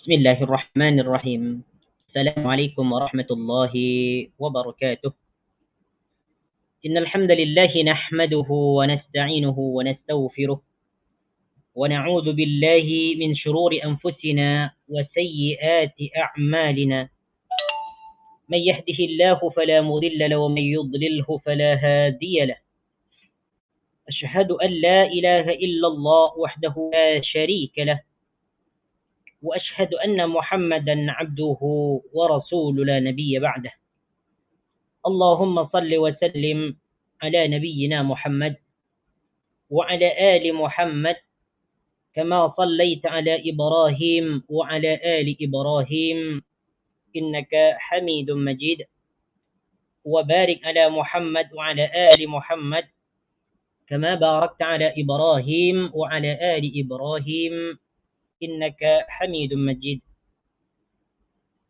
بسم الله الرحمن الرحيم. السلام عليكم ورحمة الله وبركاته. إن الحمد لله نحمده ونستعينه ونستغفره ونعوذ بالله من شرور أنفسنا وسيئات أعمالنا. من يهده الله فلا مضل له ومن يضلله فلا هادي له. أشهد أن لا إله إلا الله وحده لا شريك له، وأشهد أن محمدا عبده ورسول لا نبي بعده. اللهم صل وسلم على نبينا محمد وعلى آل محمد كما صليت على إبراهيم وعلى آل إبراهيم إنك حميد مجيد، وبارك على محمد وعلى آل محمد كما باركت على إبراهيم وعلى آل إبراهيم إنك حميد مجيد.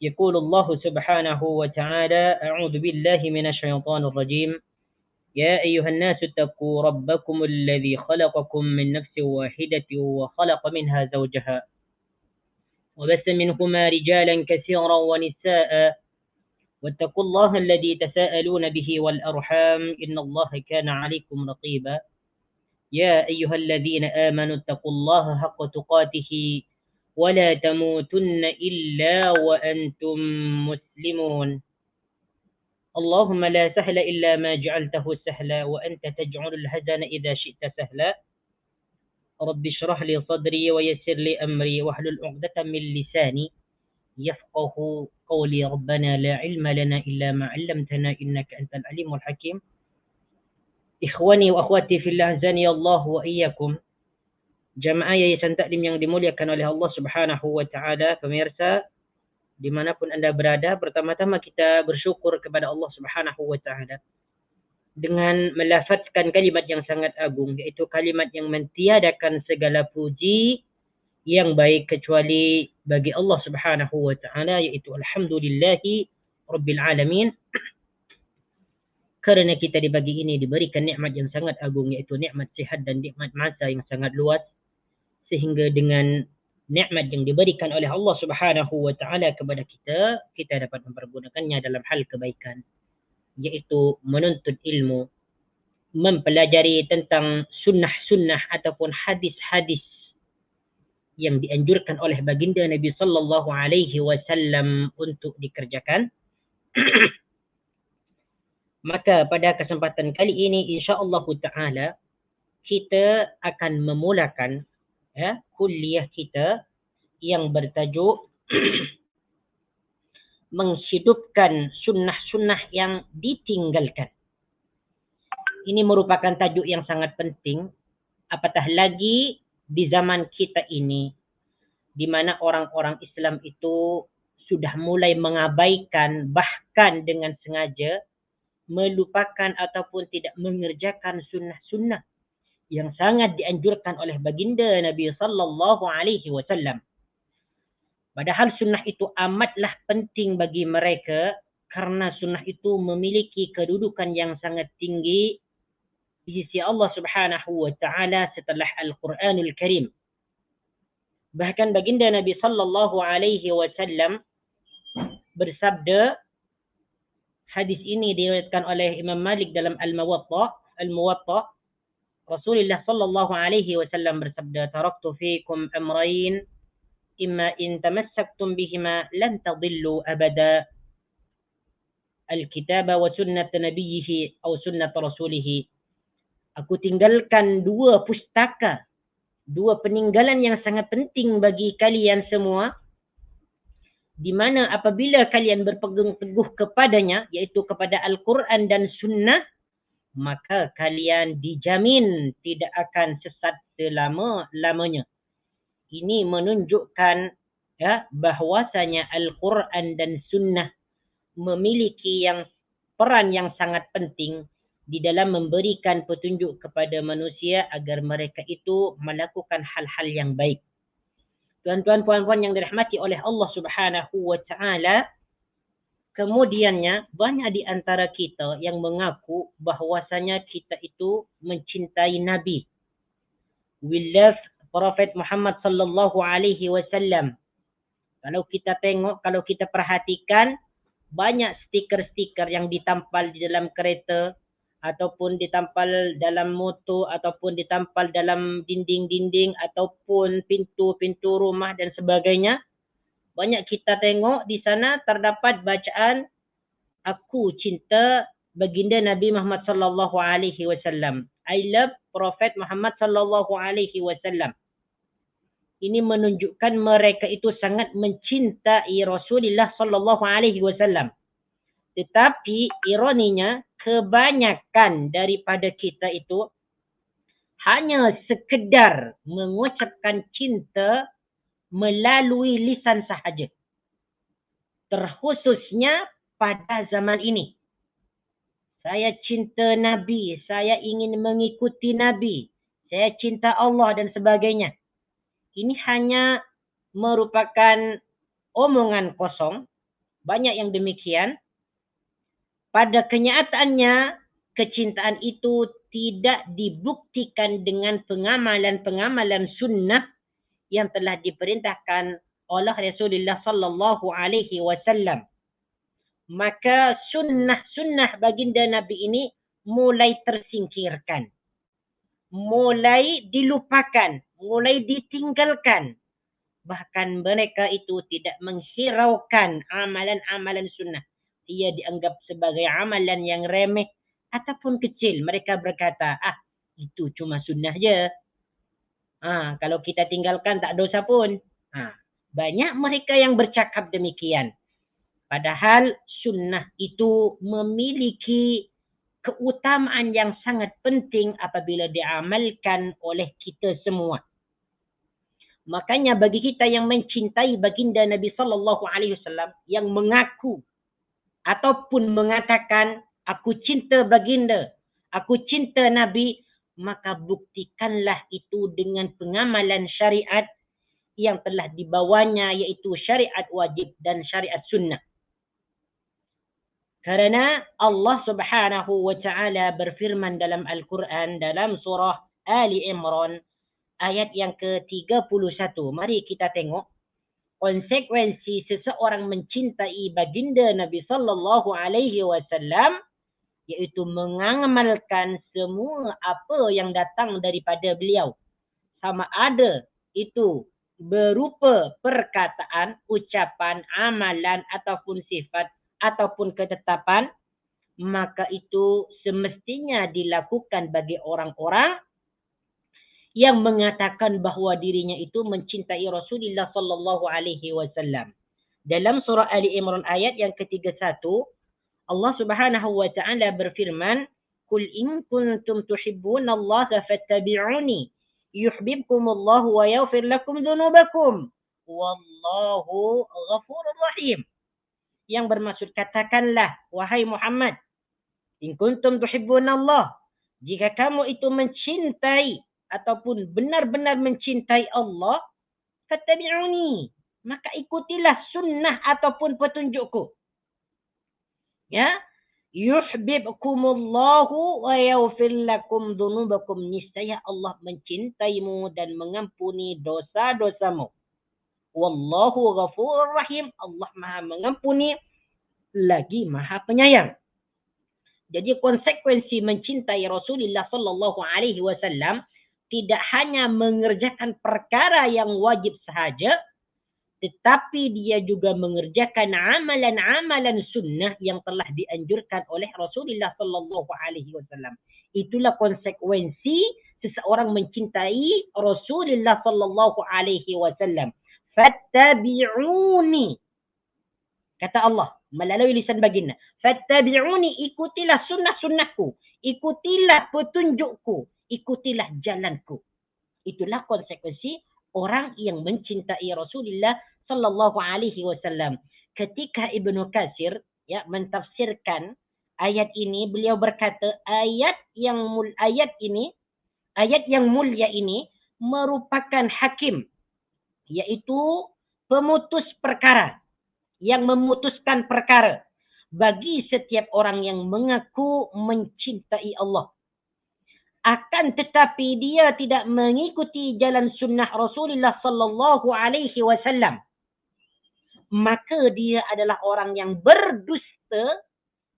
يقول الله سبحانه وتعالى: أعوذ بالله من الشيطان الرجيم. يا أيها الناس اتقوا ربكم الذي خلقكم من نفس واحدة وخلق منها زوجها وبث منهما رجالا كثيرا ونساء واتقوا الله الذي تساءلون به والأرحام إن الله كان عليكم رقيبا. يا أيها الذين آمنوا اتقوا الله حق تقاته ولا تموتن إلا وأنتم مسلمون. اللهم لا سهل إلا ما جعلته سهلا وأنت تجعل الحزن إذا شئت سهلا. رب اشرح لي صدري ويسر لي أمري واحلل عقدة من لساني يفقه قولي. ربنا لا علم لنا إلا ما علمتنا إنك أنت العليم الحكيم. إخواني وأخواتي في الله عزني الله وإياكم. Jamaah Yayasan Taklim yang dimuliakan oleh Allah Subhanahu wa taala, pemirsa dimanapun Anda berada, pertama-tama kita bersyukur kepada Allah Subhanahu wa taala dengan melafazkan kalimat yang sangat agung, yaitu kalimat yang mentiadakan segala puji yang baik kecuali bagi Allah Subhanahu wa taala, yaitu alhamdulillahi rabbil alamin. Kerana kita di pagi ini diberikan nikmat yang sangat agung, yaitu nikmat sihat dan nikmat masa yang sangat luas, sehingga dengan nikmat yang diberikan oleh Allah Subhanahu wa taala kepada kita, kita dapat mempergunakannya dalam hal kebaikan, yaitu menuntut ilmu, mempelajari tentang sunnah-sunnah ataupun hadis-hadis yang dianjurkan oleh baginda Nabi sallallahu alaihi wasallam untuk dikerjakan. Maka pada kesempatan kali ini insya-Allah taala kita akan memulakan kuliah kita yang bertajuk menghidupkan sunnah-sunnah yang ditinggalkan. Ini merupakan tajuk yang sangat penting, apatah lagi di zaman kita ini, di mana orang-orang Islam itu sudah mulai mengabaikan, bahkan dengan sengaja melupakan ataupun tidak mengerjakan sunnah-sunnah yang sangat dianjurkan oleh baginda Nabi sallallahu alaihi wasallam. Padahal sunnah itu amatlah penting bagi mereka, karena sunnah itu memiliki kedudukan yang sangat tinggi di sisi Allah Subhanahu wa taala setelah Al-Qur'anul Karim. Bahkan baginda Nabi sallallahu alaihi wasallam bersabda, hadis ini diriwayatkan oleh Imam Malik dalam Al-Muwatta. Rasulullah sallallahu alaihi wasallam bersabda, "Taraktu fiikum amrayn, imma in tamassaktum bihima lan tadillu abada, al-kitaba wa sunnat nabiyhi atau sunnat rasulih." Aku tinggalkan dua pustaka, dua peninggalan yang sangat penting bagi kalian semua, di mana apabila kalian berpegang teguh kepadanya, yaitu kepada Al-Quran dan Sunnah, maka kalian dijamin tidak akan sesat selama-lamanya. Ini menunjukkan bahwasanya Al-Quran dan Sunnah memiliki peran yang sangat penting di dalam memberikan petunjuk kepada manusia agar mereka itu melakukan hal-hal yang baik. Tuan-tuan, puan-puan yang dirahmati oleh Allah Subhanahu wa taala, kemudiannya banyak di antara kita yang mengaku bahwasanya kita itu mencintai Nabi. We love Prophet Muhammad sallallahu alaihi wasallam. Kalau kita tengok, kalau kita perhatikan, banyak stiker-stiker yang ditampal di dalam kereta, ataupun ditampal dalam motor, ataupun ditampal dalam dinding-dinding, ataupun pintu-pintu rumah dan sebagainya. Banyak kita tengok di sana terdapat bacaan, aku cinta baginda Nabi Muhammad sallallahu alaihi wasallam. I love Prophet Muhammad sallallahu alaihi wasallam. Ini menunjukkan mereka itu sangat mencintai Rasulullah sallallahu alaihi wasallam. Tetapi ironinya, kebanyakan daripada kita itu hanya sekedar mengucapkan cinta melalui lisan sahaja. Terkhususnya pada zaman ini. Saya cinta Nabi, saya ingin mengikuti Nabi, saya cinta Allah dan sebagainya. Ini hanya merupakan omongan kosong. Banyak yang demikian. Pada kenyataannya, kecintaan itu tidak dibuktikan dengan pengamalan-pengamalan sunnah yang telah diperintahkan oleh Rasulullah sallallahu alaihi wasallam. Maka sunnah-sunnah baginda Nabi ini mulai tersingkirkan. Mulai dilupakan, mulai ditinggalkan. Bahkan mereka itu tidak menghiraukan amalan-amalan sunnah. Ia dianggap sebagai amalan yang remeh ataupun kecil. Mereka berkata, itu cuma sunnah je. Kalau kita tinggalkan tak dosa pun. Banyak mereka yang bercakap demikian. Padahal sunnah itu memiliki keutamaan yang sangat penting apabila diamalkan oleh kita semua. Makanya bagi kita yang mencintai baginda Nabi sallallahu alaihi wasallam, yang mengaku ataupun mengatakan aku cinta baginda, aku cinta Nabi, maka buktikanlah itu dengan pengamalan syariat yang telah dibawanya, yaitu syariat wajib dan syariat sunnah. Karena Allah Subhanahu wa taala berfirman dalam Al-Quran dalam surah Ali Imran ayat yang ke-31. Mari kita tengok konsekuensi seseorang mencintai baginda Nabi sallallahu alaihi wasallam, yaitu mengamalkan semua apa yang datang daripada beliau. Sama ada itu berupa perkataan, ucapan, amalan ataupun sifat ataupun ketetapan, maka itu semestinya dilakukan bagi orang-orang yang mengatakan bahawa dirinya itu mencintai Rasulullah sallallahu alaihi wasallam. Dalam surah Ali Imran ayat yang ke-31, Allah Subhanahu wa taala berfirman, "Qul in kuntum tuhibbunallaha fattabi'uni yuhibbukumullahu wa yaghfir lakum dzunubakum wallahu ghafurur rahim." Yang bermaksud, katakanlah wahai Muhammad, in kuntum tuhibbunallah, jika kamu itu mencintai ataupun benar-benar mencintai Allah, fattabi'uni, maka ikutilah sunnah ataupun petunjukku. Ya, yuhibbukumullahu wa yaghfir lakum dzunubakum, niscaya Allah mencintaimu dan mengampuni dosa-dosamu. Wallahu ghafurur rahim, Allah Maha mengampuni lagi Maha penyayang. Jadi konsekuensi mencintai Rasulullah sallallahu alaihi wasallam tidak hanya mengerjakan perkara yang wajib sahaja, tetapi dia juga mengerjakan amalan-amalan sunnah yang telah dianjurkan oleh Rasulullah sallallahu alaihi wasallam. Itulah konsekuensi seseorang mencintai Rasulullah sallallahu alaihi wasallam. Fattabi'uni, kata Allah melalui lisan baginda. Fattabi'uni, ikutilah sunnah-sunnahku, ikutilah petunjukku, ikutilah jalanku. Itulah konsekuensi orang yang mencintai Rasulullah sallallahu alaihi wasallam. Ketika Ibnu Katsir mentafsirkan ayat ini, beliau berkata ayat yang mulia ini merupakan hakim, yaitu pemutus perkara, yang memutuskan perkara bagi setiap orang yang mengaku mencintai Allah. Akan tetapi dia tidak mengikuti jalan sunnah Rasulullah sallallahu alaihi wasallam. maka dia adalah orang yang berdusta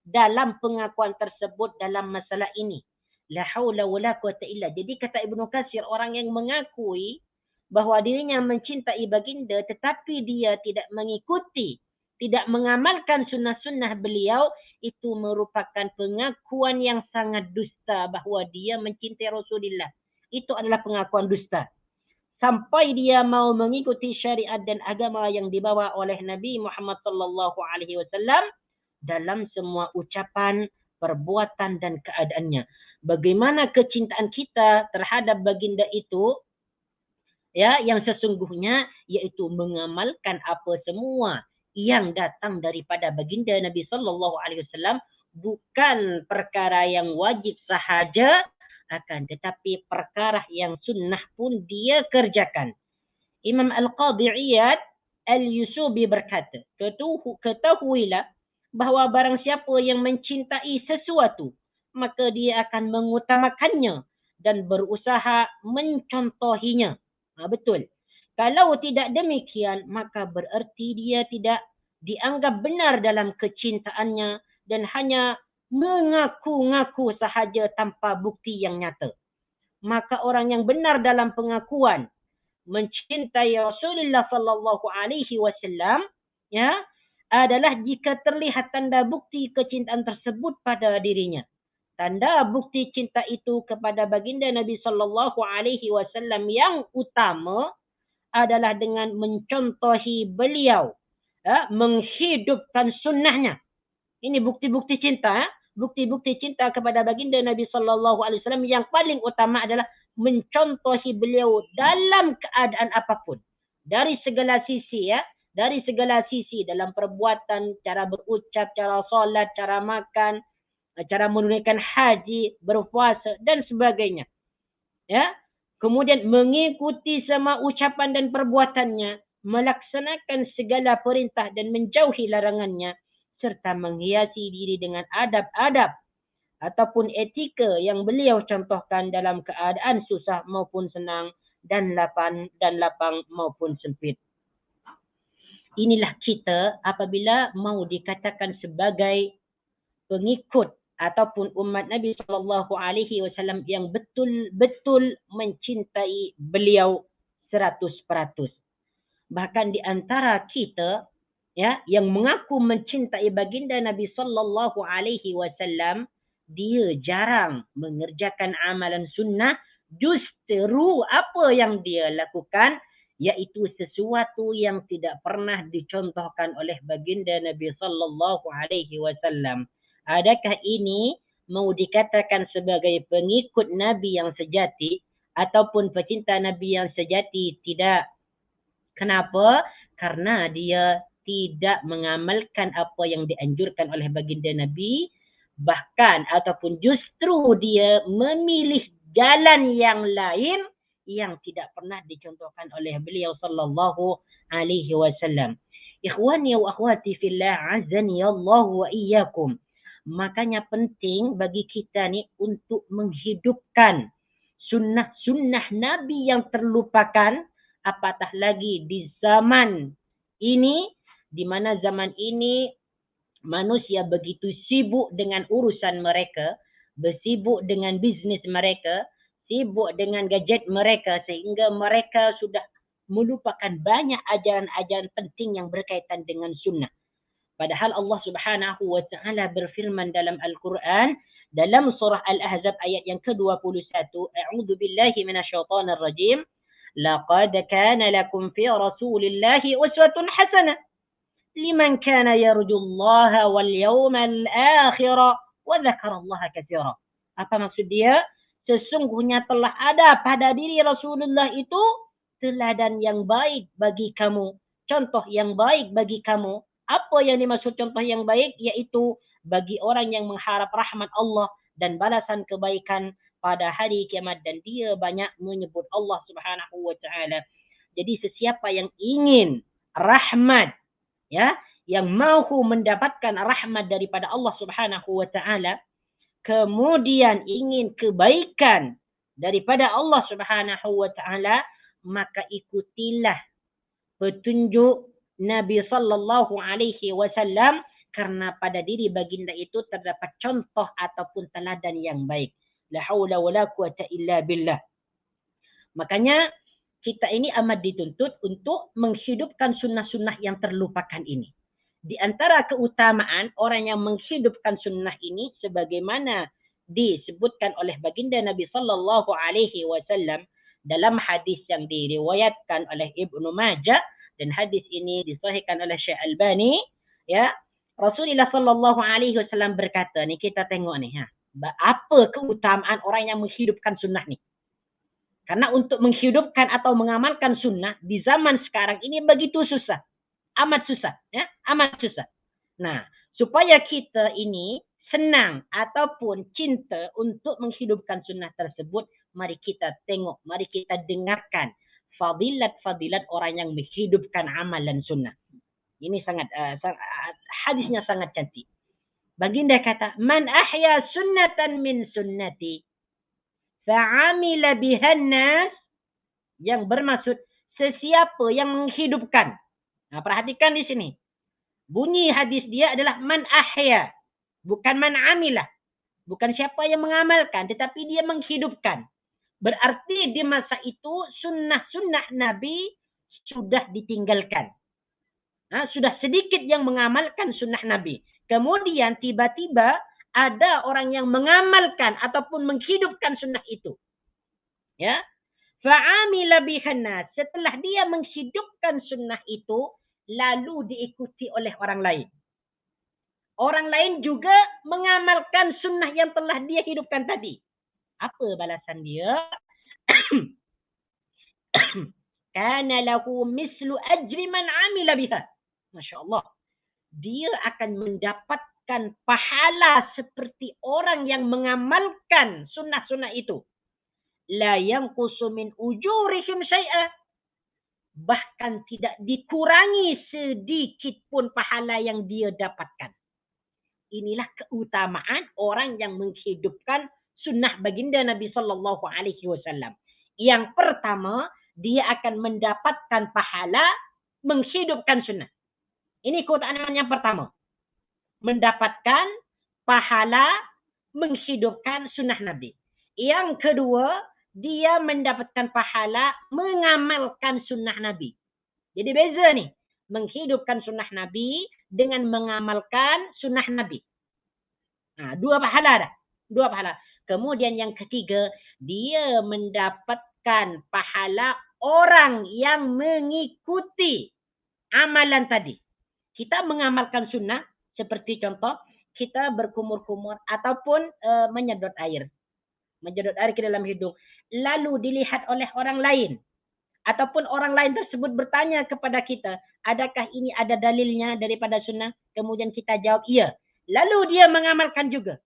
dalam pengakuan tersebut dalam masalah ini. La haula wala quwata illa. Jadi kata Ibnu Katsir, orang yang mengakui bahawa dirinya mencintai baginda tetapi dia tidak mengikuti, tidak mengamalkan sunnah-sunnah beliau, itu merupakan pengakuan yang sangat dusta bahawa dia mencintai Rasulullah. Itu adalah pengakuan dusta. Sampai dia mau mengikuti syariat dan agama yang dibawa oleh Nabi Muhammad sallallahu alaihi wasallam dalam semua ucapan, perbuatan dan keadaannya. Bagaimana kecintaan kita terhadap baginda itu, ya, yang sesungguhnya yaitu mengamalkan apa semua yang datang daripada baginda Nabi sallallahu alaihi wasallam, bukan perkara yang wajib sahaja, akan tetapi perkara yang sunnah pun dia kerjakan. Imam Al-Qadhi Iyad Al-Yusubi berkata, ketahuilah bahawa barang siapa yang mencintai sesuatu, maka dia akan mengutamakannya dan berusaha mencontohinya. Betul. Kalau tidak demikian, maka bererti dia tidak dianggap benar dalam kecintaannya dan hanya mengaku-ngaku sahaja tanpa bukti yang nyata. Maka orang yang benar dalam pengakuan mencintai Rasulullah sallallahu alaihi wasallam, ya, adalah jika terlihat tanda bukti kecintaan tersebut pada dirinya. Tanda bukti cinta itu kepada baginda Nabi sallallahu alaihi wasallam yang utama adalah dengan mencontohi beliau, ya, menghidupkan sunnahnya. Ini bukti-bukti cinta, bukti-bukti cinta kepada baginda Nabi sallallahu alaihi wasallam yang paling utama adalah mencontohi beliau dalam keadaan apapun. Dari segala sisi, ya, dari segala sisi, dalam perbuatan, cara berucap, cara solat, cara makan, cara menunaikan haji, berpuasa dan sebagainya. Ya. Kemudian mengikuti semua ucapan dan perbuatannya, melaksanakan segala perintah dan menjauhi larangannya, serta menghiasi diri dengan adab-adab ataupun etika yang beliau contohkan dalam keadaan susah maupun senang, dan lapang maupun sempit. Inilah kita apabila mau dikatakan sebagai pengikut ataupun umat Nabi sallallahu alaihi wasallam yang betul-betul mencintai beliau 100%. Bahkan di antara kita, ya, yang mengaku mencintai baginda Nabi sallallahu alaihi wasallam, dia jarang mengerjakan amalan sunnah. Justru apa yang dia lakukan iaitu sesuatu yang tidak pernah dicontohkan oleh baginda Nabi sallallahu alaihi wasallam. Adakah ini mau dikatakan sebagai pengikut Nabi yang sejati ataupun pecinta Nabi yang sejati? Tidak. Kenapa? Karena dia tidak mengamalkan apa yang dianjurkan oleh baginda Nabi, bahkan ataupun justru dia memilih jalan yang lain yang tidak pernah dicontohkan oleh beliau sallallahu alaihi wasallam. Ikhwani wa akhwati fillah, azani Allah wa iyyakum. Makanya penting bagi kita ni untuk menghidupkan sunnah-sunnah Nabi yang terlupakan, apatah lagi di zaman ini, di mana zaman ini manusia begitu sibuk dengan urusan mereka, bersibuk dengan bisnes mereka, sibuk dengan gadget mereka, sehingga mereka sudah melupakan banyak ajaran-ajaran penting yang berkaitan dengan sunnah. Padahal Allah Subhanahu wa taala berfirman dalam Al-Quran dalam surah Al-Ahzab ayat yang ke-21, A'udzu billahi minasyaitonir rajim. Laqad kana lakum fi Rasulillahi uswatun hasanah liman kana yarjullaha wal yawmal akhir wa dzakarallaha katsira. Apa maksud dia? Sesungguhnya telah ada pada diri Rasulullah itu teladan yang baik bagi kamu, contoh yang baik bagi kamu. Apa yang dimaksud contoh yang baik? Yaitu bagi orang yang mengharap rahmat Allah dan balasan kebaikan pada hari kiamat, dan dia banyak menyebut Allah Subhanahu wa taala. Jadi sesiapa yang ingin rahmat, ya, yang mahu mendapatkan rahmat daripada Allah Subhanahu wa taala, kemudian ingin kebaikan daripada Allah Subhanahu wa taala, maka ikutilah petunjuk Nabi sallallahu alaihi wasallam, karena pada diri baginda itu terdapat contoh ataupun teladan yang baik. La haula wala quwata illa billah. Makanya kita ini amat dituntut untuk menghidupkan sunnah-sunnah yang terlupakan ini. Di antara keutamaan orang yang menghidupkan sunnah ini sebagaimana disebutkan oleh baginda Nabi sallallahu alaihi wasallam dalam hadis yang diriwayatkan oleh Ibnu Majah, dan hadis ini disahihkan oleh Syekh Albani, ya. Rasulullah sallallahu alaihi wasallam berkata, ni kita tengok ni, apa keutamaan orang yang menghidupkan sunnah ni? Karena untuk menghidupkan atau mengamalkan sunnah di zaman sekarang ini begitu susah. Amat susah. Ya? Amat susah. Nah, supaya kita ini senang ataupun cinta untuk menghidupkan sunnah tersebut, mari kita tengok, mari kita dengarkan fadilat-fadilat orang yang menghidupkan amalan sunnah. Ini sangat, hadisnya sangat cantik. Baginda kata, man ahya sunnatan min sunnati fa'amila bihan nas, yang bermaksud sesiapa yang menghidupkan. Nah, perhatikan di sini. Bunyi hadis dia adalah man ahya, bukan man amilah. Bukan siapa yang mengamalkan, tetapi dia menghidupkan. Berarti di masa itu sunnah-sunnah Nabi sudah ditinggalkan. Nah, sudah sedikit yang mengamalkan sunnah Nabi. Kemudian tiba-tiba ada orang yang mengamalkan ataupun menghidupkan sunnah itu. Ya. Fa'amila bihan nas. Setelah dia menghidupkan sunnah itu, lalu diikuti oleh orang lain. Orang lain juga mengamalkan sunnah yang telah dia hidupkan tadi. Apa balasan dia? Kana lahu mislu ajri man amila biha. Masya Allah. Dia akan mendapatkan pahala seperti orang yang mengamalkan sunnah-sunnah itu. La yanqusu min ujurihim syai'a. Bahkan tidak dikurangi sedikit pun pahala yang dia dapatkan. Inilah keutamaan orang yang menghidupkan sunnah baginda Nabi sallallahu alaihi wasallam. Yang pertama, dia akan mendapatkan pahala menghidupkan sunnah. Ini keutamaan yang pertama. Mendapatkan pahala menghidupkan sunnah Nabi. Yang kedua, dia mendapatkan pahala mengamalkan sunnah Nabi. Jadi beza nih. Menghidupkan sunnah Nabi dengan mengamalkan sunnah Nabi. Nah, dua pahala dah. Dua pahala. Kemudian yang ketiga, dia mendapatkan pahala orang yang mengikuti amalan tadi. Kita mengamalkan sunnah, seperti contoh, kita berkumur-kumur ataupun menyedot air. Menyedot air ke dalam hidung. Lalu dilihat oleh orang lain. Ataupun orang lain tersebut bertanya kepada kita, adakah ini ada dalilnya daripada sunnah? Kemudian kita jawab, iya. Lalu dia mengamalkan juga.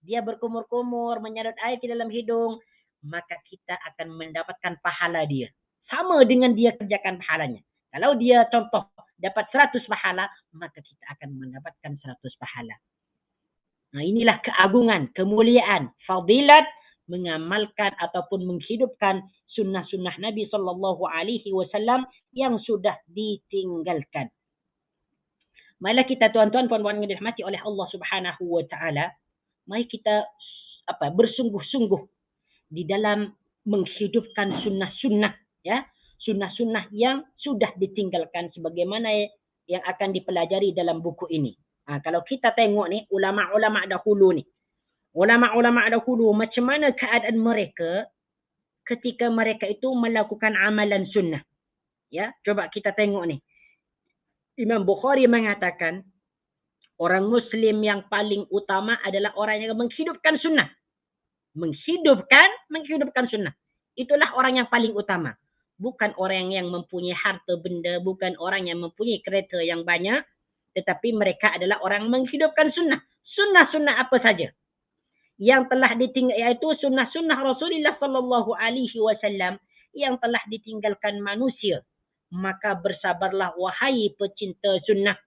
Dia berkumur-kumur, menyedot air ke dalam hidung. Maka kita akan mendapatkan pahala dia. Sama dengan dia kerjakan pahalanya. Kalau dia contoh dapat 100 pahala, maka kita akan mendapatkan 100 pahala. Nah, inilah keagungan, kemuliaan, fadilat mengamalkan ataupun menghidupkan sunnah-sunnah Nabi sallallahu alaihi wasallam yang sudah ditinggalkan. Marilah kita tuan-tuan puan-puan yang dirahmati oleh Allah Subhanahu wa taala, mari kita bersungguh-sungguh di dalam menghidupkan sunnah-sunnah, ya. Sunnah-sunnah yang sudah ditinggalkan sebagaimana yang akan dipelajari dalam buku ini. Kalau kita tengok ni, ulama-ulama dahulu ni. Ulama-ulama dahulu, macam mana keadaan mereka ketika mereka itu melakukan amalan sunnah. Ya, coba kita tengok ni. Imam Bukhari mengatakan, orang Muslim yang paling utama adalah orang yang menghidupkan sunnah. Menghidupkan sunnah. Itulah orang yang paling utama. Bukan orang yang mempunyai harta benda, bukan orang yang mempunyai kereta yang banyak, tetapi mereka adalah orang menghidupkan sunnah. Sunnah-sunnah apa saja yang telah ditinggal, iaitu sunnah-sunnah Rasulullah sallallahu alaihi wasallam yang telah ditinggalkan manusia. Maka bersabarlah wahai pecinta sunnah,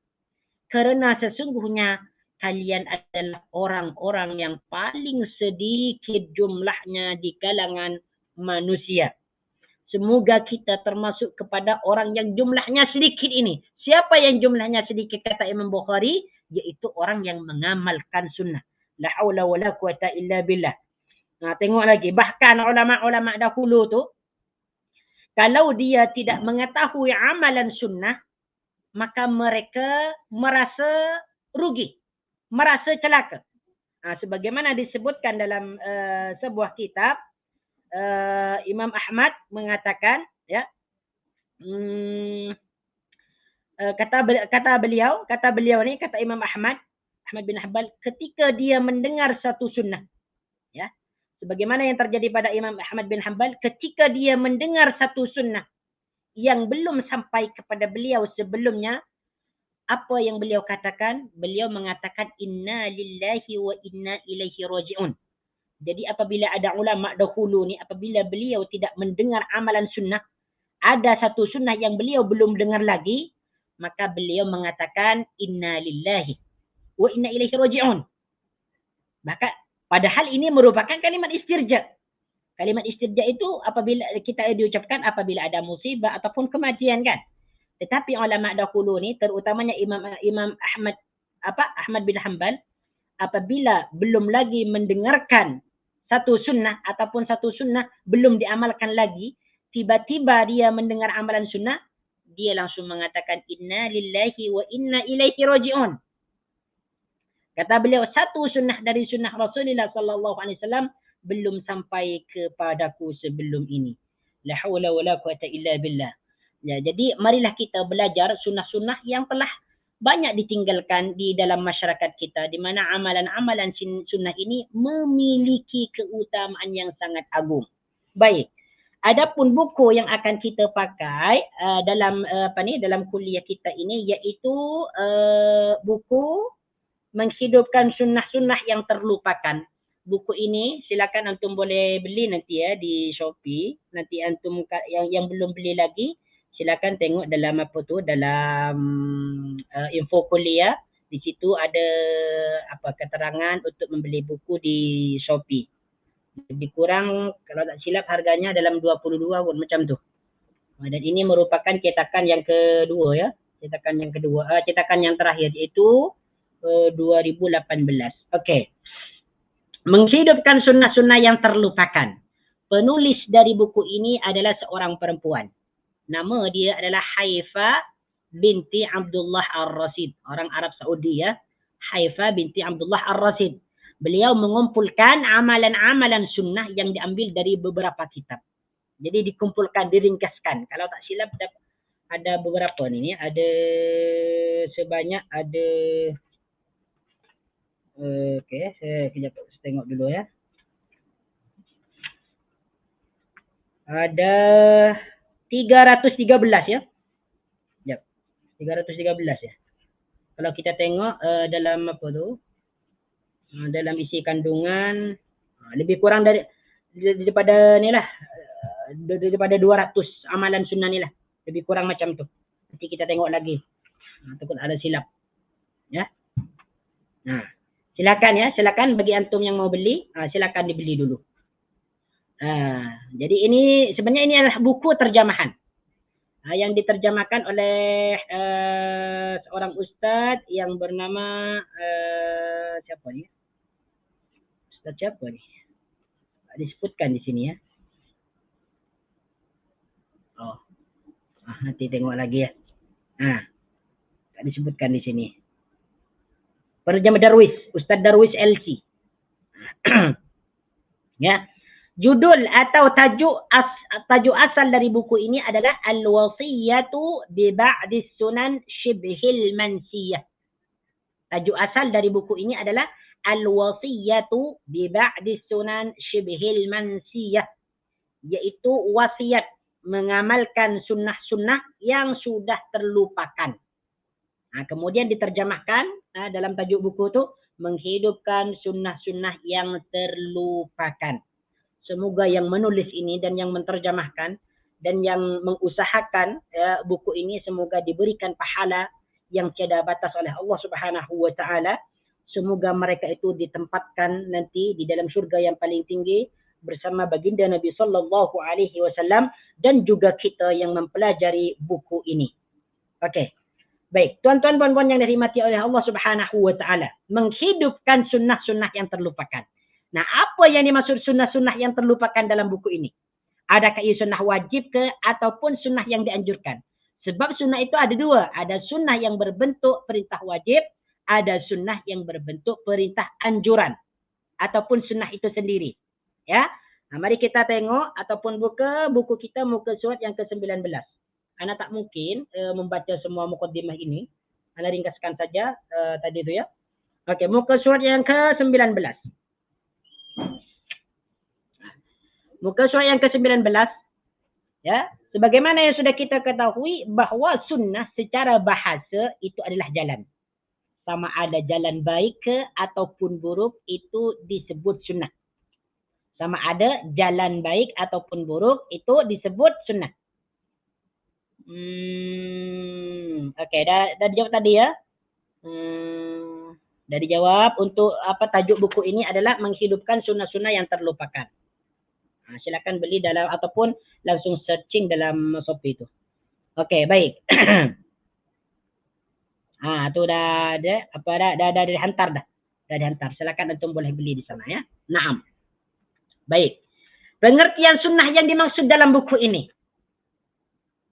kerana sesungguhnya kalian adalah orang-orang yang paling sedikit jumlahnya di kalangan manusia. Semoga kita termasuk kepada orang yang jumlahnya sedikit ini. Siapa yang jumlahnya sedikit kata Imam Bukhari? Yaitu orang yang mengamalkan sunnah. La haula wa la quwata illa billah. Nah, tengok lagi. Bahkan ulama-ulama dahulu tu, kalau dia tidak mengetahui amalan sunnah, maka mereka merasa rugi. Merasa celaka. Sebagaimana disebutkan dalam sebuah kitab, Imam Ahmad mengatakan, ya, kata beliau ni, kata Imam Ahmad bin Hanbal, ketika dia mendengar satu sunnah, ya, sebagaimana yang terjadi pada Imam Ahmad bin Hanbal, ketika dia mendengar satu sunnah yang belum sampai kepada beliau sebelumnya, apa yang beliau katakan? Beliau mengatakan inna lillahi wa inna ilaihi raji'un. Jadi apabila ada ulama dahulu ni, apabila beliau tidak mendengar amalan sunnah, ada satu sunnah yang beliau belum dengar lagi, maka beliau mengatakan inna lillahi wa inna ilaihi raji'un. Maka padahal ini merupakan kalimat istirja. Kalimat istirja itu apabila kita diucapkan apabila ada musibah ataupun kematian, kan. Tetapi ulama dahulu ni, terutamanya Imam Ahmad bin Hanbal, apabila belum lagi mendengarkan satu sunnah ataupun satu sunnah belum diamalkan lagi, tiba-tiba dia mendengar amalan sunnah, dia langsung mengatakan inna lillahi wa inna ilaihi raji'un. Kata beliau, satu sunnah dari sunnah Rasulullah sallallahu alaihi wasallam belum sampai kepadaku sebelum ini. La haula wala quwata illa billah. Ya, jadi marilah kita belajar sunnah-sunnah yang telah banyak ditinggalkan di dalam masyarakat kita, di mana amalan-amalan sunnah ini memiliki keutamaan yang sangat agung. Baik. Adapun buku yang akan kita pakai dalam kuliah kita ini, iaitu buku menghidupkan sunnah-sunnah yang terlupakan. Buku ini silakan antum boleh beli nanti ya di Shopee. Nanti antum yang belum beli lagi, silakan tengok dalam dalam info kuliah. Di situ ada keterangan untuk membeli buku di Shopee. Lebih kurang kalau tak silap harganya dalam 22 macam tu. Dan ini merupakan cetakan yang kedua, ya. Cetakan yang terakhir iaitu 2018. Okey. Menghidupkan sunnah-sunnah yang terlupakan. Penulis dari buku ini adalah seorang perempuan. Nama dia adalah Haifa binti Abdullah Ar-Rasid. Orang Arab Saudi, ya. Haifa binti Abdullah Ar-Rasid. Beliau mengumpulkan amalan-amalan sunnah yang diambil dari beberapa kitab. Jadi dikumpulkan, diringkaskan. Kalau tak silap ada beberapa ni. Ada sebanyak ada... Okey, saya tengok dulu, ya. Ada 313, ya. Sekejap. 313, ya. Kalau kita tengok dalam dalam isi kandungan, lebih kurang daripada ni lah, daripada 200 amalan sunnah ni lah. Lebih kurang macam tu. Nanti kita tengok lagi. Takut ada silap. Ya. Silakan, ya. Silakan bagi antum yang mau beli, silakan dibeli dulu. Jadi ini sebenarnya ini adalah buku terjemahan yang diterjemahkan oleh seorang ustaz yang bernama siapa ni? Ustaz siapa ni? Disebutkan di sini, ya. Nanti tengok lagi, ya. Tak disebutkan di sini. Penterjemah Darwis, Ustaz Darwis LC. Ya. Judul atau tajuk asal dari buku ini adalah Al-Wasiyatu bi Ba'di Sunan Shibhil Mansiyah. Tajuk asal dari buku ini adalah Al-Wasiyatu bi Ba'di Sunan Shibhil Mansiyah, yaitu wasiat mengamalkan sunnah-sunnah yang sudah terlupakan. Kemudian diterjemahkan dalam tajuk buku itu, menghidupkan sunnah-sunnah yang terlupakan. Semoga yang menulis ini dan yang menterjemahkan dan yang mengusahakan buku ini, semoga diberikan pahala yang tiada batas oleh Allah Subhanahu wa taala. Semoga mereka itu ditempatkan nanti di dalam syurga yang paling tinggi bersama baginda Nabi sallallahu alaihi wasallam dan juga kita yang mempelajari buku ini. Okey. Baik, tuan-tuan puan-puan yang dirahmati oleh Allah Subhanahu wa taala, menghidupkan sunnah-sunnah yang terlupakan. Nah, apa yang dimaksud sunnah-sunnah yang terlupakan dalam buku ini? Adakah ia sunnah wajib ke ataupun sunnah yang dianjurkan? Sebab sunnah itu ada dua. Ada sunnah yang berbentuk perintah wajib. Ada sunnah yang berbentuk perintah anjuran. Ataupun sunnah itu sendiri. Ya, nah, mari kita tengok ataupun buka buku kita muka surat yang ke-19. Ana tak mungkin membaca semua mukaddimah ini. Ana ringkaskan saja tadi itu ya. Okey, muka surat yang ke-19. Muka surat yang ke-19, ya, sebagaimana yang sudah kita ketahui bahawa sunnah secara bahasa itu adalah jalan. Sama ada jalan baik ke ataupun buruk itu disebut sunnah. Sama ada jalan baik ataupun buruk itu disebut sunnah. Okey, dah dijawab tadi ya. Dah dijawab untuk apa tajuk buku ini adalah menghidupkan sunnah-sunnah yang terlupakan. Silakan beli dalam ataupun langsung searching dalam Shopee itu. Okey, baik. Tu dah dihantar dah. Dah dihantar. Silakan antum boleh beli di sana ya. Naam. Baik. Pengertian sunnah yang dimaksud dalam buku ini.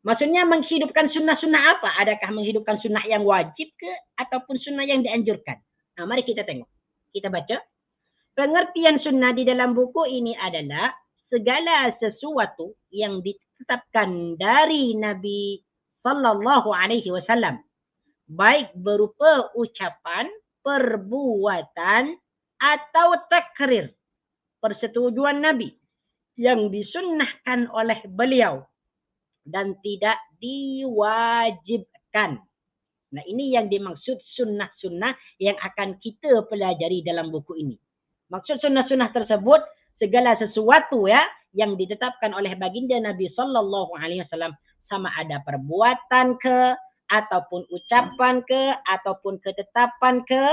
Maksudnya menghidupkan sunnah-sunnah apa? Adakah menghidupkan sunnah yang wajib ke ataupun sunnah yang dianjurkan? Nah, mari kita tengok. Kita baca. Pengertian sunnah di dalam buku ini adalah segala sesuatu yang ditetapkan dari Nabi sallallahu alaihi wasallam, baik berupa ucapan, perbuatan atau takrir, persetujuan Nabi yang disunnahkan oleh beliau dan tidak diwajibkan. Nah, ini yang dimaksud sunnah-sunnah yang akan kita pelajari dalam buku ini. Maksud sunnah-sunnah tersebut segala sesuatu ya yang ditetapkan oleh baginda Nabi sallallahu alaihi wasallam, sama ada perbuatan ke ataupun ucapan ke ataupun ketetapan ke,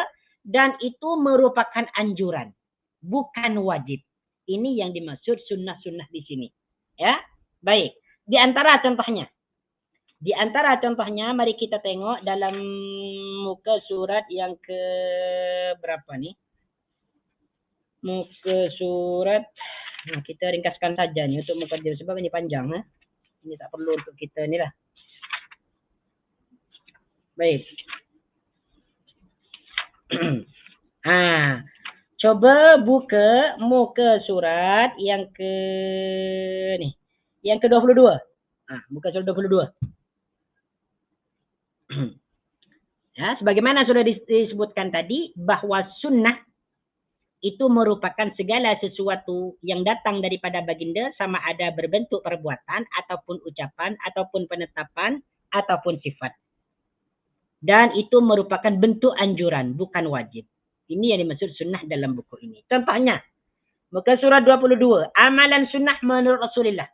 dan itu merupakan anjuran, bukan wajib. Ini yang dimaksud sunnah-sunnah di sini. Ya, baik. Di antara contohnya mari kita tengok dalam muka surat yang ke berapa nih? Muka surat, kita ringkaskan saja nih untuk muka dia sebab ini panjang. Ini tak perlu untuk kita ni lah. Baik. Coba buka muka surat yang ke ni, yang ke-22. Buka surat 22. Ya, sebagaimana sudah disebutkan tadi bahawa sunnah itu merupakan segala sesuatu yang datang daripada baginda, sama ada berbentuk perbuatan ataupun ucapan ataupun penetapan ataupun sifat. Dan itu merupakan bentuk anjuran, bukan wajib. Ini yang dimaksud sunnah dalam buku ini. Contohnya, muka surat 22, amalan sunnah menurut Rasulullah.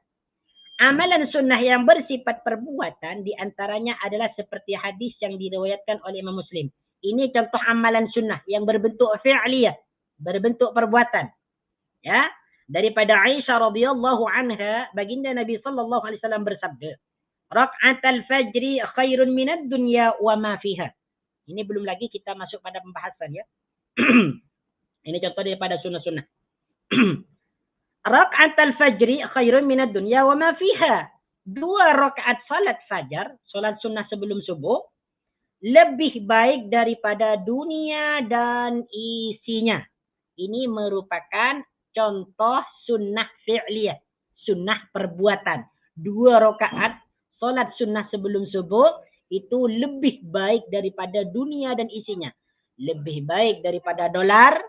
Amalan sunnah yang bersifat perbuatan diantaranya adalah seperti hadis yang diriwayatkan oleh Imam Muslim. Ini contoh amalan sunnah yang berbentuk fi'liyah, berbentuk perbuatan. Ya, daripada Aisyah radhiyallahu anha, baginda Nabi sallallahu alaihi wasallam bersabda, "Rak'atul fajri khairun minad dunya wa ma fiha." Ini belum lagi kita masuk pada pembahasan ya. Ini contoh daripada sunnah-sunnah. Rak'atul fajri khairun minad dunya wa ma fiha. 2 rakaat salat fajar, salat sunnah sebelum subuh, lebih baik daripada dunia dan isinya. Ini merupakan contoh sunnah fi'liyah, sunnah perbuatan. 2 rakaat solat sunnah sebelum subuh itu lebih baik daripada dunia dan isinya. Lebih baik daripada dolar,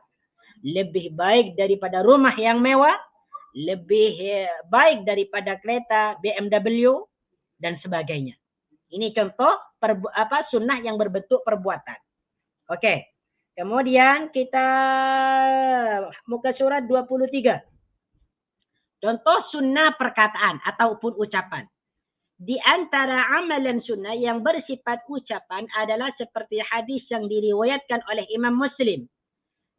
lebih baik daripada rumah yang mewah, lebih baik daripada kereta BMW dan sebagainya. Ini contoh sunnah yang berbentuk perbuatan. Okey. Kemudian kita muka surat 23. Contoh sunnah perkataan ataupun ucapan. Di antara amalan sunnah yang bersifat ucapan adalah seperti hadis yang diriwayatkan oleh Imam Muslim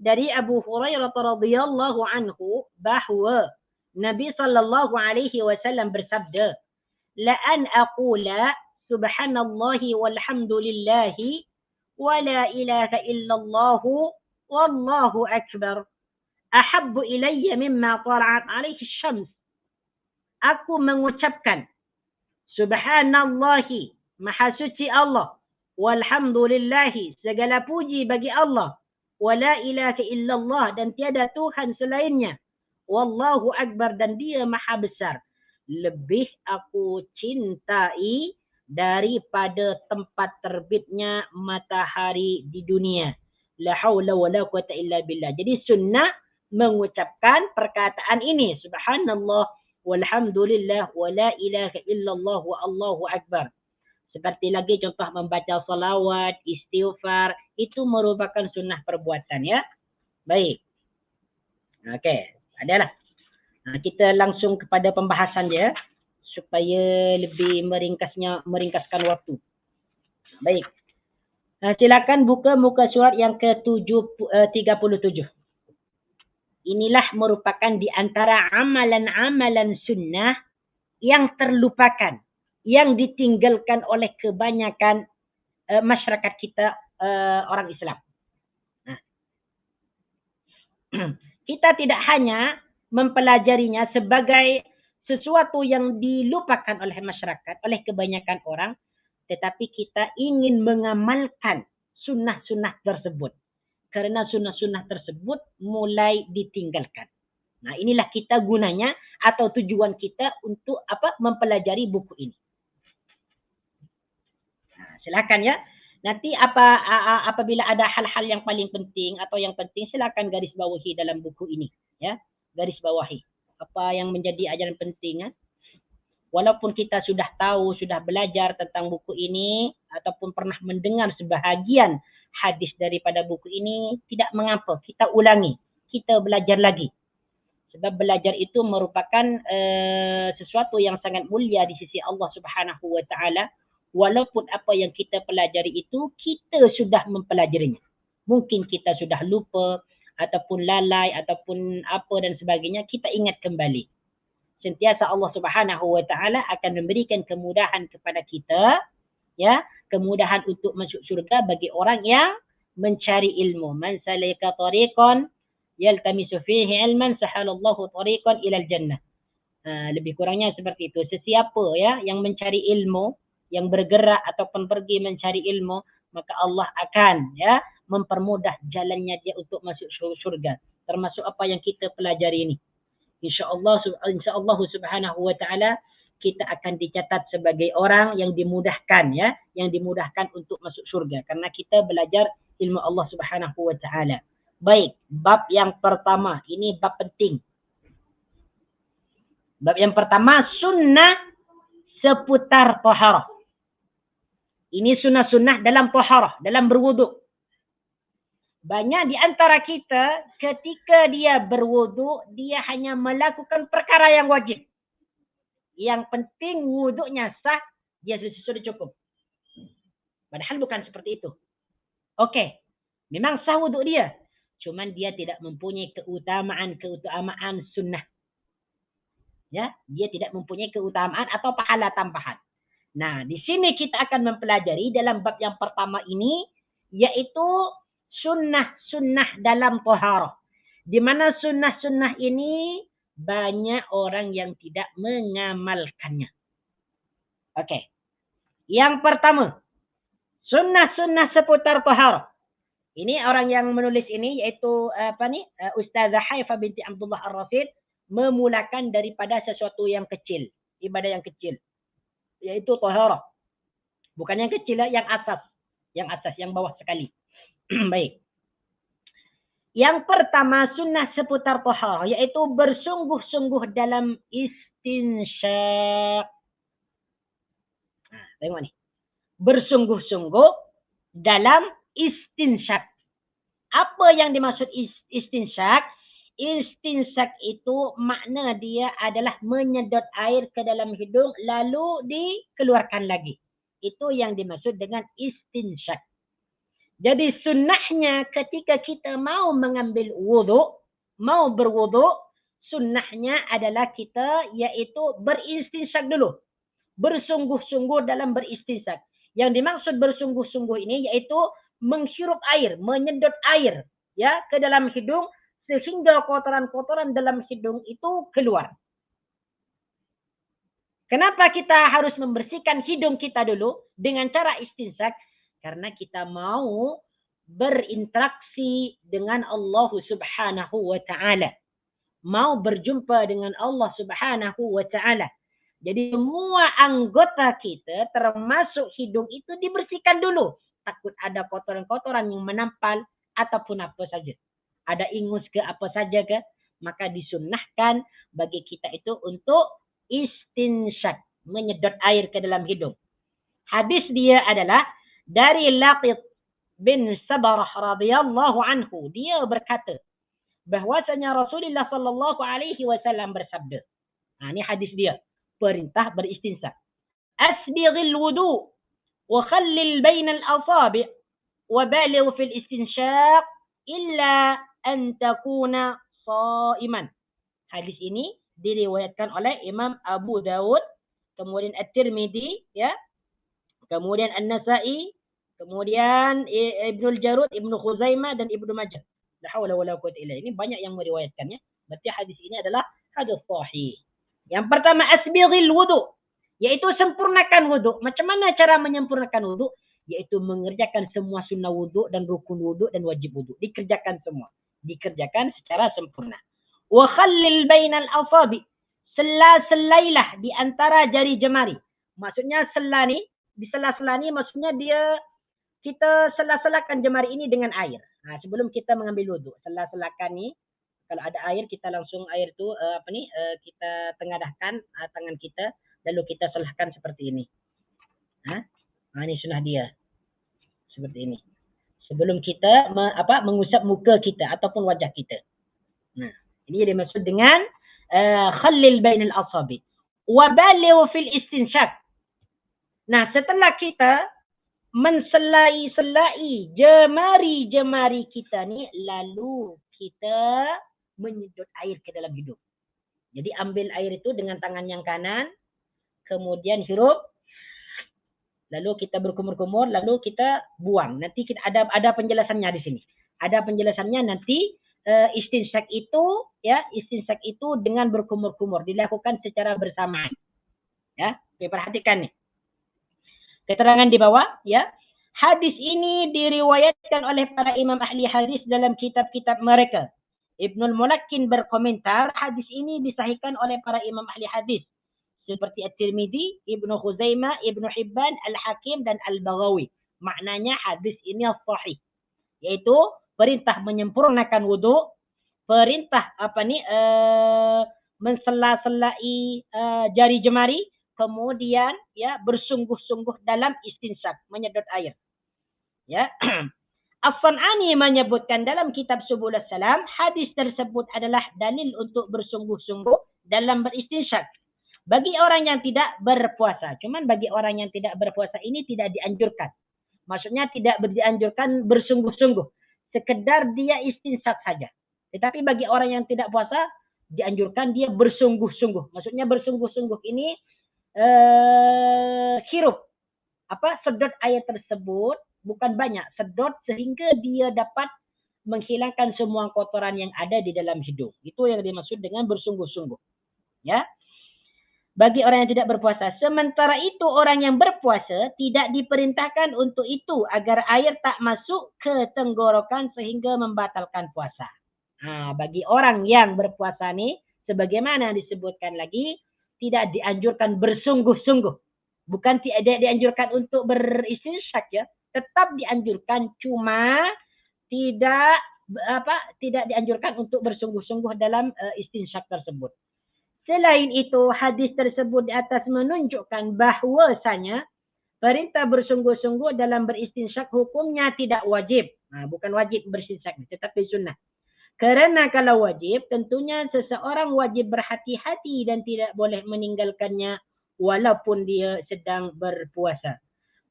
dari Abu Hurairah radhiyallahu anhu bahawa Nabi SAW bersabda, la an aqula subhanallahi walhamdulillahi wa la ilaha illallah wallahu akbar ahabbu ilayya mimma tala'at alaihi syams. Aku mengucapkan subhanallahi, maha suci Allah, walhamdulillahi, segala puji bagi Allah, wa la ilaha illallah, dan tiada Tuhan selainnya, wallahu akbar, dan dia maha besar. Lebih aku cintai daripada tempat terbitnya matahari di dunia. La haula wa la quwata illa billah. Jadi sunnah mengucapkan perkataan ini, subhanallah walhamdulillah wa la ilaha illallah wa Allahu akbar. Seperti lagi contoh membaca salawat, istighfar, itu merupakan sunnah perbuatan ya. Baik. Okey, adalah. Kita langsung kepada pembahasan dia supaya lebih meringkaskan waktu. Baik. Silakan buka muka surat yang ke-37. Inilah merupakan di antara amalan-amalan sunnah yang terlupakan, yang ditinggalkan oleh kebanyakan masyarakat kita orang Islam. Kita tidak hanya mempelajarinya sebagai sesuatu yang dilupakan oleh masyarakat, oleh kebanyakan orang, tetapi kita ingin mengamalkan sunnah-sunnah tersebut. Karena sunnah-sunnah tersebut mulai ditinggalkan. Nah, inilah kita gunanya atau tujuan kita untuk mempelajari buku ini. Nah, silakan ya. Nanti apabila ada hal-hal yang paling penting atau yang penting, silakan garis bawahi dalam buku ini, ya. Garis bawahi apa yang menjadi ajaran penting ya. Walaupun kita sudah tahu, sudah belajar tentang buku ini ataupun pernah mendengar sebahagian hadis daripada buku ini, tidak mengapa kita ulangi, kita belajar lagi. Sebab belajar itu merupakan sesuatu yang sangat mulia di sisi Allah Subhanahu wa taala. Walaupun apa yang kita pelajari itu kita sudah mempelajarinya. Mungkin kita sudah lupa ataupun lalai ataupun apa dan sebagainya, kita ingat kembali. Sentiasa Allah Subhanahu wa taala akan memberikan kemudahan kepada kita, ya, kemudahan untuk masuk syurga bagi orang yang mencari ilmu. Man salika tariqan yaltamisu fihi ilman sahalallahu tariqan ilal jannah. Lebih kurangnya seperti itu. Sesiapa ya yang mencari ilmu, yang bergerak ataupun pergi mencari ilmu, maka Allah akan ya mempermudah jalannya dia untuk masuk syurga. Termasuk apa yang kita pelajari ini. InsyaAllah Subhanahu wa taala kita akan dicatat sebagai orang yang dimudahkan ya, yang dimudahkan untuk masuk syurga karena kita belajar ilmu Allah Subhanahu wa taala. Baik, bab yang pertama, ini bab penting. Bab yang pertama, sunnah seputar taharah. Ini sunnah-sunnah dalam taharah, dalam berwuduk. Banyak di antara kita ketika dia berwuduk, dia hanya melakukan perkara yang wajib. Yang penting wuduknya sah, dia sudah cukup. Padahal bukan seperti itu. Okey, memang sah wuduk dia. Cuman dia tidak mempunyai keutamaan sunnah. Ya, dia tidak mempunyai keutamaan atau pahala tambahan. Nah, di sini kita akan mempelajari dalam bab yang pertama ini, yaitu sunnah-sunnah dalam taharah. Di mana sunnah-sunnah ini banyak orang yang tidak mengamalkannya. Okey. Yang pertama, sunnah-sunnah seputar taharah. Ini orang yang menulis ini yaitu Ustazah Haifa binti Abdullah Ar-Rasid memulakan daripada sesuatu yang kecil, ibadah yang kecil, yaitu taharah. Bukan yang kecil, yang asas, yang bawah sekali. Baik. Yang pertama sunnah seputar taharah yaitu bersungguh-sungguh dalam istinsyak. Tengok ni. Bersungguh-sungguh dalam istinsyak. Apa yang dimaksud istinsyak? Istinsyak itu makna dia adalah menyedot air ke dalam hidung lalu dikeluarkan lagi. Itu yang dimaksud dengan istinsyak. Jadi sunnahnya ketika kita mau mengambil wuduk, mau berwuduk, sunnahnya adalah kita yaitu beristinsyak dulu. Bersungguh-sungguh dalam beristinsyak. Yang dimaksud bersungguh-sungguh ini yaitu menghirup air, menyedot air ya ke dalam hidung sehingga kotoran-kotoran dalam hidung itu keluar. Kenapa kita harus membersihkan hidung kita dulu dengan cara istinsyak? Karena kita mau berinteraksi dengan Allah Subhanahu wa taala. Mau berjumpa dengan Allah Subhanahu wa taala. Jadi semua anggota kita termasuk hidung itu dibersihkan dulu. Takut ada kotoran-kotoran yang menampal ataupun apa saja. Ada ingus ke apa saja ke, maka disunnahkan bagi kita itu untuk istinsyak, menyedot air ke dalam hidung. Hadis dia adalah dari Laqit bin Sabarah radhiyallahu anhu. Dia berkata bahwasanya Rasulullah sallallahu alaihi wasallam bersabda. Ini hadis dia. Perintah beristinsyak. Asbighil wudu wa khallil bainal asabi' wa baligh fil istinsyak illa an takuna shaiman. Hadis ini diriwayatkan oleh Imam Abu Dawud, kemudian At-Tirmidzi, ya, kemudian An-Nasa'i, kemudian Ibnul Jarud, Ibnu Khuzaimah dan Ibnu Majah. La haula wala quwwata illa billah. Ini banyak yang meriwayatkannya. Berarti hadis ini adalah hadis sahih. Yang pertama asbighil wudu, yaitu sempurnakan wudu. Macam mana cara menyempurnakan wudu? Yaitu mengerjakan semua sunnah wudu dan rukun wudu dan wajib wudu. Dikerjakan semua. Dikerjakan secara sempurna. Wa khallil bainal asabi, sela-selailah di antara jari jemari. Maksudnya sela ni, di sela-sela ni maksudnya dia kita sela-selakan jemari ini dengan air. Sebelum kita mengambil wudu, sela-selakan ni kalau ada air kita langsung air tu kita tengadahkan tangan kita lalu kita selahkan seperti ini. Ini sunnah dia. Seperti ini. Sebelum kita mengusap muka kita ataupun wajah kita. Ini dia maksud dengan khallil bainal asabi wa baligh fil istinsyak. Setelah kita menselai-selai jemari-jemari kita ni, lalu kita menyedot air ke dalam hidung. Jadi ambil air itu dengan tangan yang kanan, kemudian hirup, lalu kita berkumur-kumur, lalu kita buang. Nanti kita ada penjelasannya di sini. Ada penjelasannya nanti. Istinsyak itu dengan berkumur-kumur dilakukan secara bersamaan. Ya, perhatikan nih. Keterangan di bawah, ya. Hadis ini diriwayatkan oleh para imam ahli hadis dalam kitab-kitab mereka. Ibnul Mulakkin berkomentar, hadis ini disahihkan oleh para imam ahli hadis seperti At-Tirmidzi, Ibnu Khuzaimah, Ibnu Hibban, Al-Hakim dan Al-Baghawi. Maknanya hadis ini sahih. Yaitu perintah menyempurnakan wudu, perintah mensela-selai jari jemari, kemudian ya bersungguh-sungguh dalam istinsyak, menyedot air. Ya. As-San'ani menyebutkan dalam kitab Subulus Salam, hadis tersebut adalah dalil untuk bersungguh-sungguh dalam beristinsyak. Bagi orang yang tidak berpuasa, cuman bagi orang yang tidak berpuasa ini tidak dianjurkan. Maksudnya tidak dianjurkan bersungguh-sungguh. Sekedar dia istinsyak saja. Tetapi bagi orang yang tidak puasa, dianjurkan dia bersungguh-sungguh. Maksudnya bersungguh-sungguh ini hirup. Sedot air tersebut, bukan banyak. Sedot sehingga dia dapat menghilangkan semua kotoran yang ada di dalam hidung. Itu yang dimaksud dengan bersungguh-sungguh. Ya. Bagi orang yang tidak berpuasa. Sementara itu orang yang berpuasa tidak diperintahkan untuk itu agar air tak masuk ke tenggorokan sehingga membatalkan puasa. Bagi orang yang berpuasa ni, sebagaimana disebutkan lagi, tidak dianjurkan bersungguh-sungguh. Bukan tidak dianjurkan untuk beristinsyak ya, tetap dianjurkan, cuma tidak dianjurkan untuk bersungguh-sungguh dalam istinsyak tersebut. Selain itu, hadis tersebut di atas menunjukkan bahwasanya perintah bersungguh-sungguh dalam beristinsyak hukumnya tidak wajib. Bukan wajib beristinsyak, tetapi sunnah. Kerana kalau wajib, tentunya seseorang wajib berhati-hati dan tidak boleh meninggalkannya walaupun dia sedang berpuasa.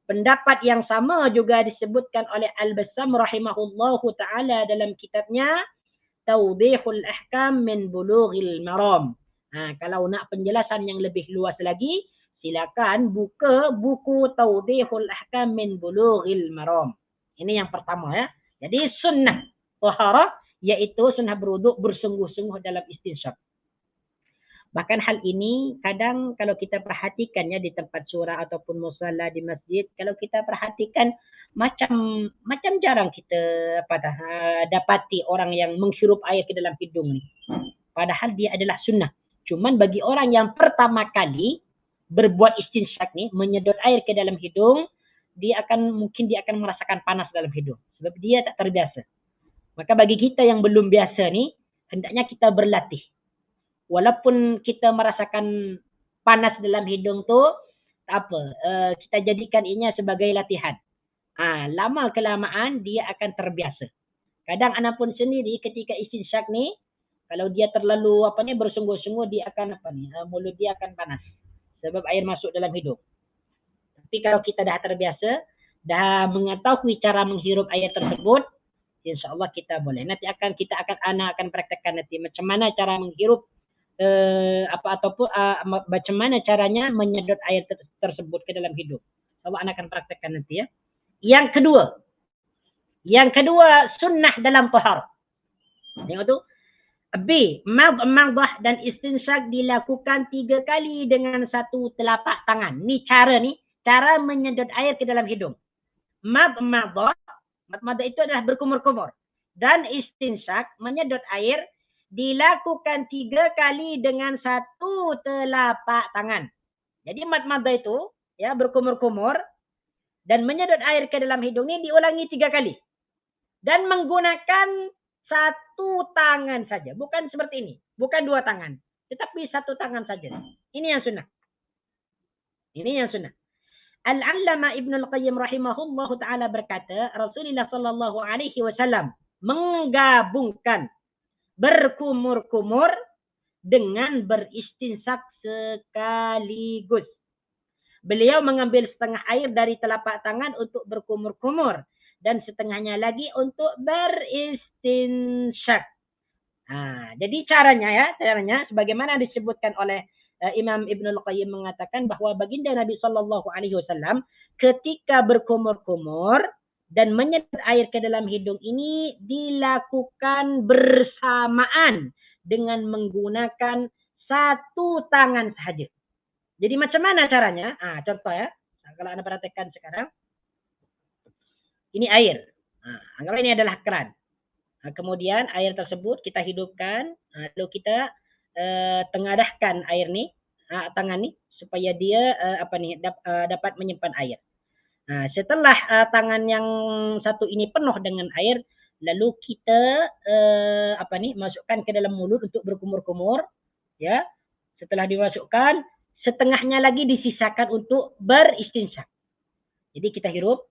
Pendapat yang sama juga disebutkan oleh Al-Bassam rahimahullahu ta'ala dalam kitabnya tawdihul ahkam min bulughil maram. Kalau nak penjelasan yang lebih luas lagi, silakan buka buku Tawdihul Ahkam min Bulughil Maram. Ini yang pertama ya. Jadi sunnah taharah yaitu sunnah berwuduk bersungguh-sungguh dalam istinsyak. Bahkan hal ini kadang kalau kita perhatikan ya di tempat surah ataupun musalla di masjid, kalau kita perhatikan macam jarang kita dapati orang yang menghirup air ke dalam hidung ni. Padahal dia adalah sunnah. Cuman bagi orang yang pertama kali berbuat istinsyak ni, menyedot air ke dalam hidung, mungkin dia akan merasakan panas dalam hidung sebab dia tak terbiasa. Maka bagi kita yang belum biasa ni, hendaknya kita berlatih. Walaupun kita merasakan panas dalam hidung tu, tak apa, kita jadikan ianya sebagai latihan. Lama kelamaan dia akan terbiasa. Kadang anak pun sendiri ketika istinsyak ni, kalau dia terlalu bersungguh-sungguh, dia akan mulut dia akan panas sebab air masuk dalam hidung. Tapi kalau kita dah terbiasa, dah mengetahui cara menghirup air tersebut, insya-Allah kita boleh. Nanti anak akan praktekkan nanti macam mana cara menghirup macam mana caranya menyedot air tersebut ke dalam hidung. Allah akan praktekkan nanti ya. Yang kedua sunnah dalam taharah. Tengok tu. B. Madmadah dan istinsyak dilakukan 3 kali dengan satu telapak tangan. Ni cara menyedot air ke dalam hidung. Madmadah itu adalah berkumur-kumur. Dan istinsyak menyedot air dilakukan 3 kali dengan satu telapak tangan. Jadi madmadah itu ya berkumur-kumur dan menyedot air ke dalam hidung ni diulangi 3 kali. Dan menggunakan satu tangan saja. Bukan seperti ini. Bukan 2 tangan. Tetapi satu tangan saja. Ini yang sunnah. Al-Allama Ibn Al-Qayyim rahimahullahu ta'ala berkata, Rasulullah sallallahu alaihi wasallam menggabungkan berkumur-kumur dengan beristinsyak sekaligus. Beliau mengambil setengah air dari telapak tangan untuk berkumur-kumur dan setengahnya lagi untuk beristinsyak. Jadi caranya sebagaimana disebutkan oleh Imam Ibnul Qayyim mengatakan bahawa baginda Nabi sallallahu alaihi wasallam ketika berkumur-kumur dan menyedot air ke dalam hidung ini dilakukan bersamaan dengan menggunakan satu tangan sahaja. Jadi macam mana caranya? Contoh ya. Kalau Anda perhatikan sekarang. Ini air. Anggaplah ini adalah keran. Kemudian air tersebut kita hidupkan. Lalu kita tengadahkan air ni, tangan ni supaya dia dapat menyimpan air. Setelah tangan yang satu ini penuh dengan air, lalu kita masukkan ke dalam mulut untuk berkumur-kumur, ya. Setelah dimasukkan, setengahnya lagi disisakan untuk beristinsyak. Jadi kita hirup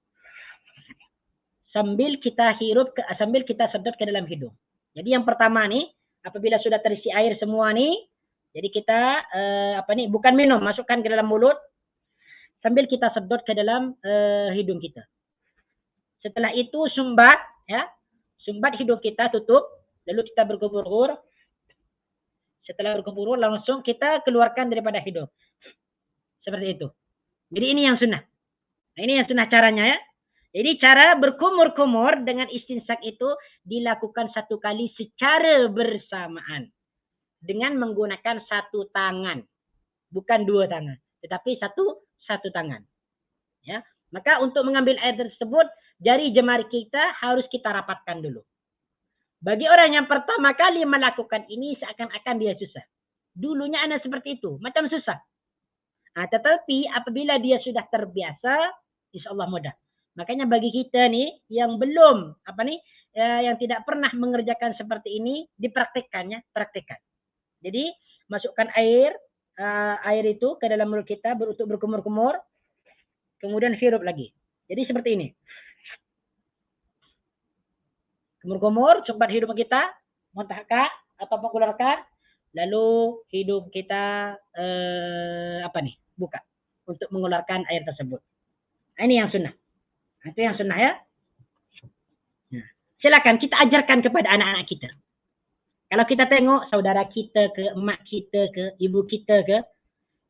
sambil kita sedot ke dalam hidung. Jadi yang pertama ni, apabila sudah terisi air semua ni, jadi kita bukan minum, masukkan ke dalam mulut sambil kita sedot ke dalam hidung kita. Setelah itu sumbat hidung kita, tutup, lalu kita berkumur-kumur. Setelah berkumur langsung kita keluarkan daripada hidung. Seperti itu. Jadi ini yang sunnah. Ini yang sunnah caranya ya. Jadi cara berkumur-kumur dengan istinsyak itu dilakukan 1 kali secara bersamaan. Dengan menggunakan 1 tangan. Bukan 2 tangan. Tetapi satu tangan. Ya. Maka untuk mengambil air tersebut, jari jemari kita harus kita rapatkan dulu. Bagi orang yang pertama kali melakukan ini seakan-akan dia susah. Dulunya ana seperti itu. Macam susah. Tetapi apabila dia sudah terbiasa, insyaAllah mudah. Makanya bagi kita ni yang belum yang tidak pernah mengerjakan seperti ini, dipraktikkannya, praktikkan. Jadi masukkan air itu ke dalam mulut kita untuk berkumur-kumur, kemudian hirup lagi. Jadi seperti ini. Kumur-kumur, sumbat hidung kita, muntahkan atau mengeluarkan, lalu hidung kita buka untuk mengeluarkan air tersebut. Ini yang sunnah. Itu yang sunnah ya. Silakan kita ajarkan kepada anak-anak kita. Kalau kita tengok saudara kita ke, emak kita ke, ibu kita ke,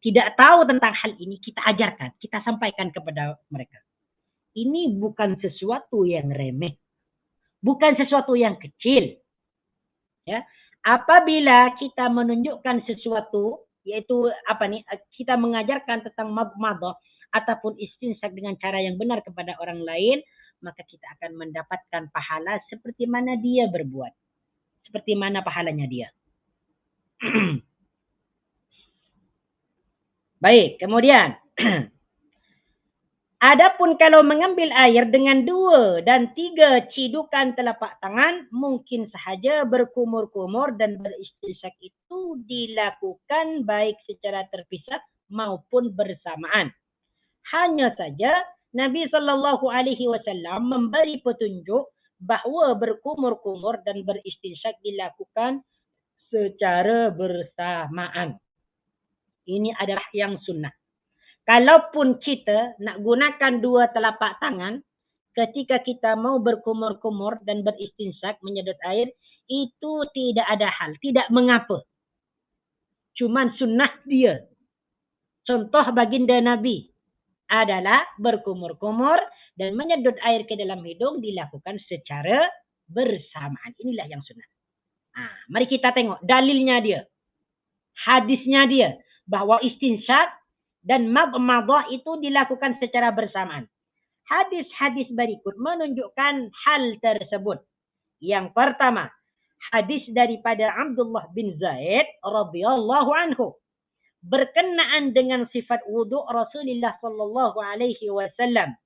tidak tahu tentang hal ini, kita ajarkan, kita sampaikan kepada mereka. Ini bukan sesuatu yang remeh, bukan sesuatu yang kecil. Ya, apabila kita menunjukkan sesuatu, yaitu kita mengajarkan tentang madmadah ataupun istinsak dengan cara yang benar kepada orang lain, maka kita akan mendapatkan pahala seperti mana dia berbuat. Seperti mana pahalanya dia. Baik, kemudian adapun kalau mengambil air dengan 2 dan 3 cidukan telapak tangan, mungkin sahaja berkumur-kumur dan beristinsak itu dilakukan baik secara terpisah maupun bersamaan. Hanya saja Nabi SAW memberi petunjuk bahawa berkumur-kumur dan beristinsak dilakukan secara bersamaan. Ini adalah yang sunnah. Kalaupun kita nak gunakan 2 telapak tangan, ketika kita mau berkumur-kumur dan beristinsak menyedot air, itu tidak ada hal, tidak mengapa. Cuman sunnah dia. Contoh baginda Nabi adalah berkumur-kumur dan menyedot air ke dalam hidung dilakukan secara bersamaan. Inilah yang sunnah. Mari kita tengok dalilnya dia. Hadisnya dia. Bahawa istinsak dan madmadah itu dilakukan secara bersamaan. Hadis-hadis berikut menunjukkan hal tersebut. Yang pertama, hadis daripada Abdullah bin Zaid radhiyallahu anhu. Berkenaan dengan sifat wuduk Rasulullah sallallahu alaihi wasallam.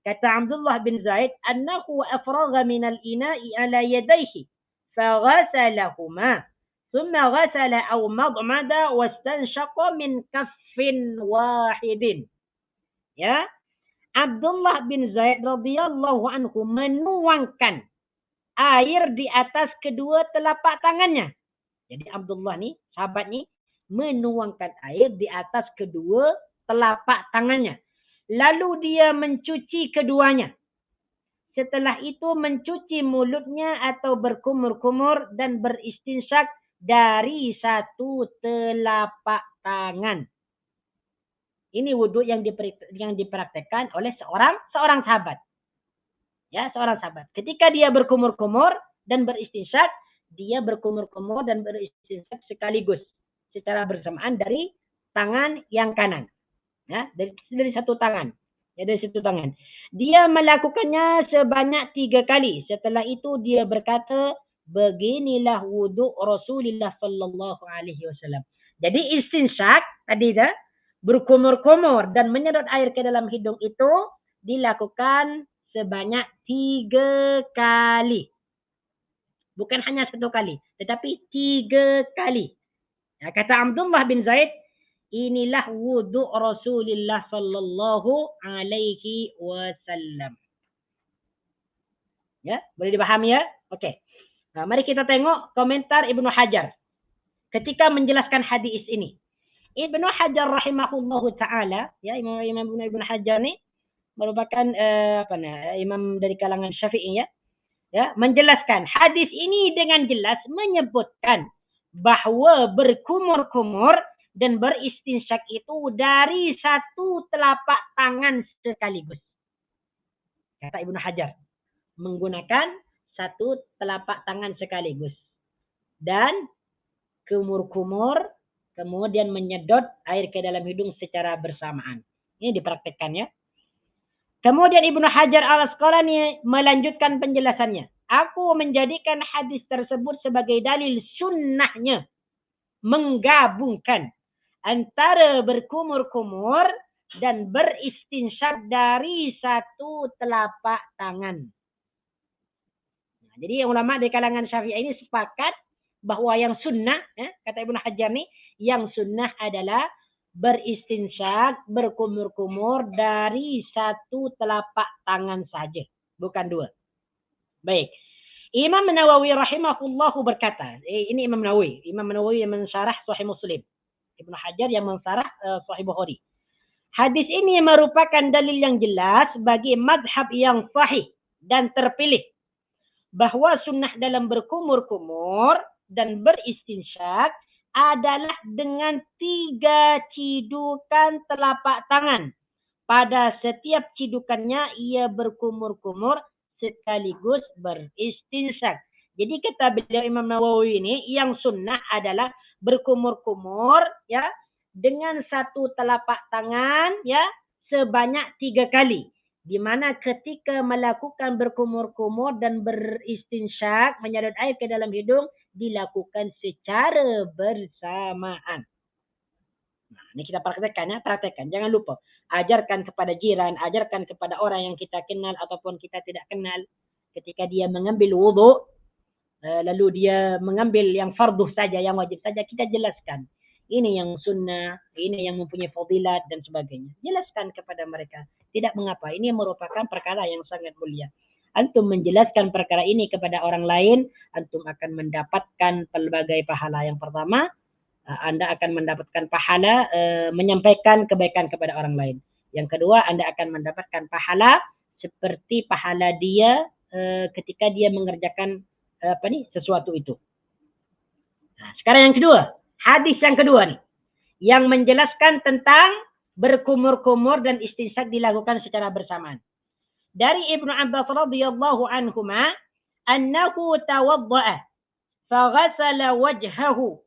Kata Abdullah bin Zaid, annahu afragha min al-ina'i ala yadayhi faghasalahuma thumma ghasala aw madmada wastanshaqa min kaffin wahidin. Ya. Abdullah bin Zaid radhiyallahu anhu menuangkan air di atas kedua telapak tangannya. Jadi Abdullah ni, sahabat ni, menuangkan air di atas kedua telapak tangannya. Lalu dia mencuci keduanya. Setelah itu mencuci mulutnya atau berkumur-kumur dan beristinsak dari 1 telapak tangan. Ini wudhu yang dipraktekkan oleh seorang sahabat. Ya, seorang sahabat. Ketika dia berkumur-kumur dan beristinsak, dia berkumur-kumur dan beristinsak sekaligus. Secara bersamaan dari tangan yang kanan. Ya, dari 1 tangan. Ya, dari 1 tangan. Dia melakukannya sebanyak 3 kali. Setelah itu dia berkata, beginilah wudhu Rasulullah sallallahu alaihi wasallam. Jadi istinsak tadi dah, berkumur-kumur dan menyedot air ke dalam hidung itu dilakukan sebanyak 3 kali. Bukan hanya 1 kali, tetapi 3 kali. Ya, kata Abdullah bin Zaid, inilah wudhu Rasulullah sallallahu alaihi wasallam. Ya, boleh dipahami ya? Okey. Nah, mari kita tengok komentar Ibnu Hajar ketika menjelaskan hadis ini. Ibnu Hajar rahimahullahu taala, ya, Imam Ibnu Hajar ni merupakan imam dari kalangan Syafi'i ya. Ya, menjelaskan hadis ini dengan jelas menyebutkan bahawa berkumur-kumur dan beristinsak itu dari 1 telapak tangan sekaligus. Kata Ibnu Hajar, menggunakan 1 telapak tangan sekaligus. Dan kumur-kumur, kemudian menyedot air ke dalam hidung secara bersamaan. Ini dipraktikkan ya. Kemudian Ibnu Hajar al-Asqalani melanjutkan penjelasannya. Aku menjadikan hadis tersebut sebagai dalil sunnahnya menggabungkan antara berkumur-kumur dan beristinsak dari 1 telapak tangan. Nah, jadi ulama di kalangan Syafi'i ini sepakat bahawa yang sunnah, kata Ibnu Hajar ni, yang sunnah adalah beristinsak, berkumur-kumur dari 1 telapak tangan saja, bukan 2. Baik. Imam Nawawi rahimahullahu berkata, ini Imam Nawawi yang mensyarah Sahih Muslim. Ibnu Hajar yang mensyarah Sahih Bukhari. Hadis ini merupakan dalil yang jelas bagi madhab yang sahih dan terpilih bahawa sunnah dalam berkumur-kumur dan beristinsyak adalah dengan 3 cidukan telapak tangan. Pada setiap cidukannya ia berkumur-kumur sekaligus beristinsyak. Jadi kata beliau Imam Nawawi ini yang sunnah adalah berkumur-kumur ya dengan 1 telapak tangan ya sebanyak 3 kali. Di mana ketika melakukan berkumur-kumur dan beristinsyak menyedot air ke dalam hidung dilakukan secara bersamaan. Nah, ini kita praktekkan ya, praktekkan. Jangan lupa. Ajarkan kepada jiran, ajarkan kepada orang yang kita kenal ataupun kita tidak kenal. Ketika dia mengambil wudhu, lalu dia mengambil yang farduh saja, yang wajib saja, kita jelaskan. Ini yang sunnah, ini yang mempunyai fadilat dan sebagainya. Jelaskan kepada mereka. Tidak mengapa, ini merupakan perkara yang sangat mulia. Antum menjelaskan perkara ini kepada orang lain, antum akan mendapatkan pelbagai pahala. Yang pertama, Anda akan mendapatkan pahala menyampaikan kebaikan kepada orang lain. Yang kedua, Anda akan mendapatkan pahala seperti pahala dia ketika dia mengerjakan sesuatu itu. Nah, sekarang yang kedua, hadis yang kedua nih, yang menjelaskan tentang berkumur-kumur dan istinsyak dilakukan secara bersamaan. Dari Ibnu Abbas radhiyallahu anhuma, annahu tawadda'a faghasala wajhahu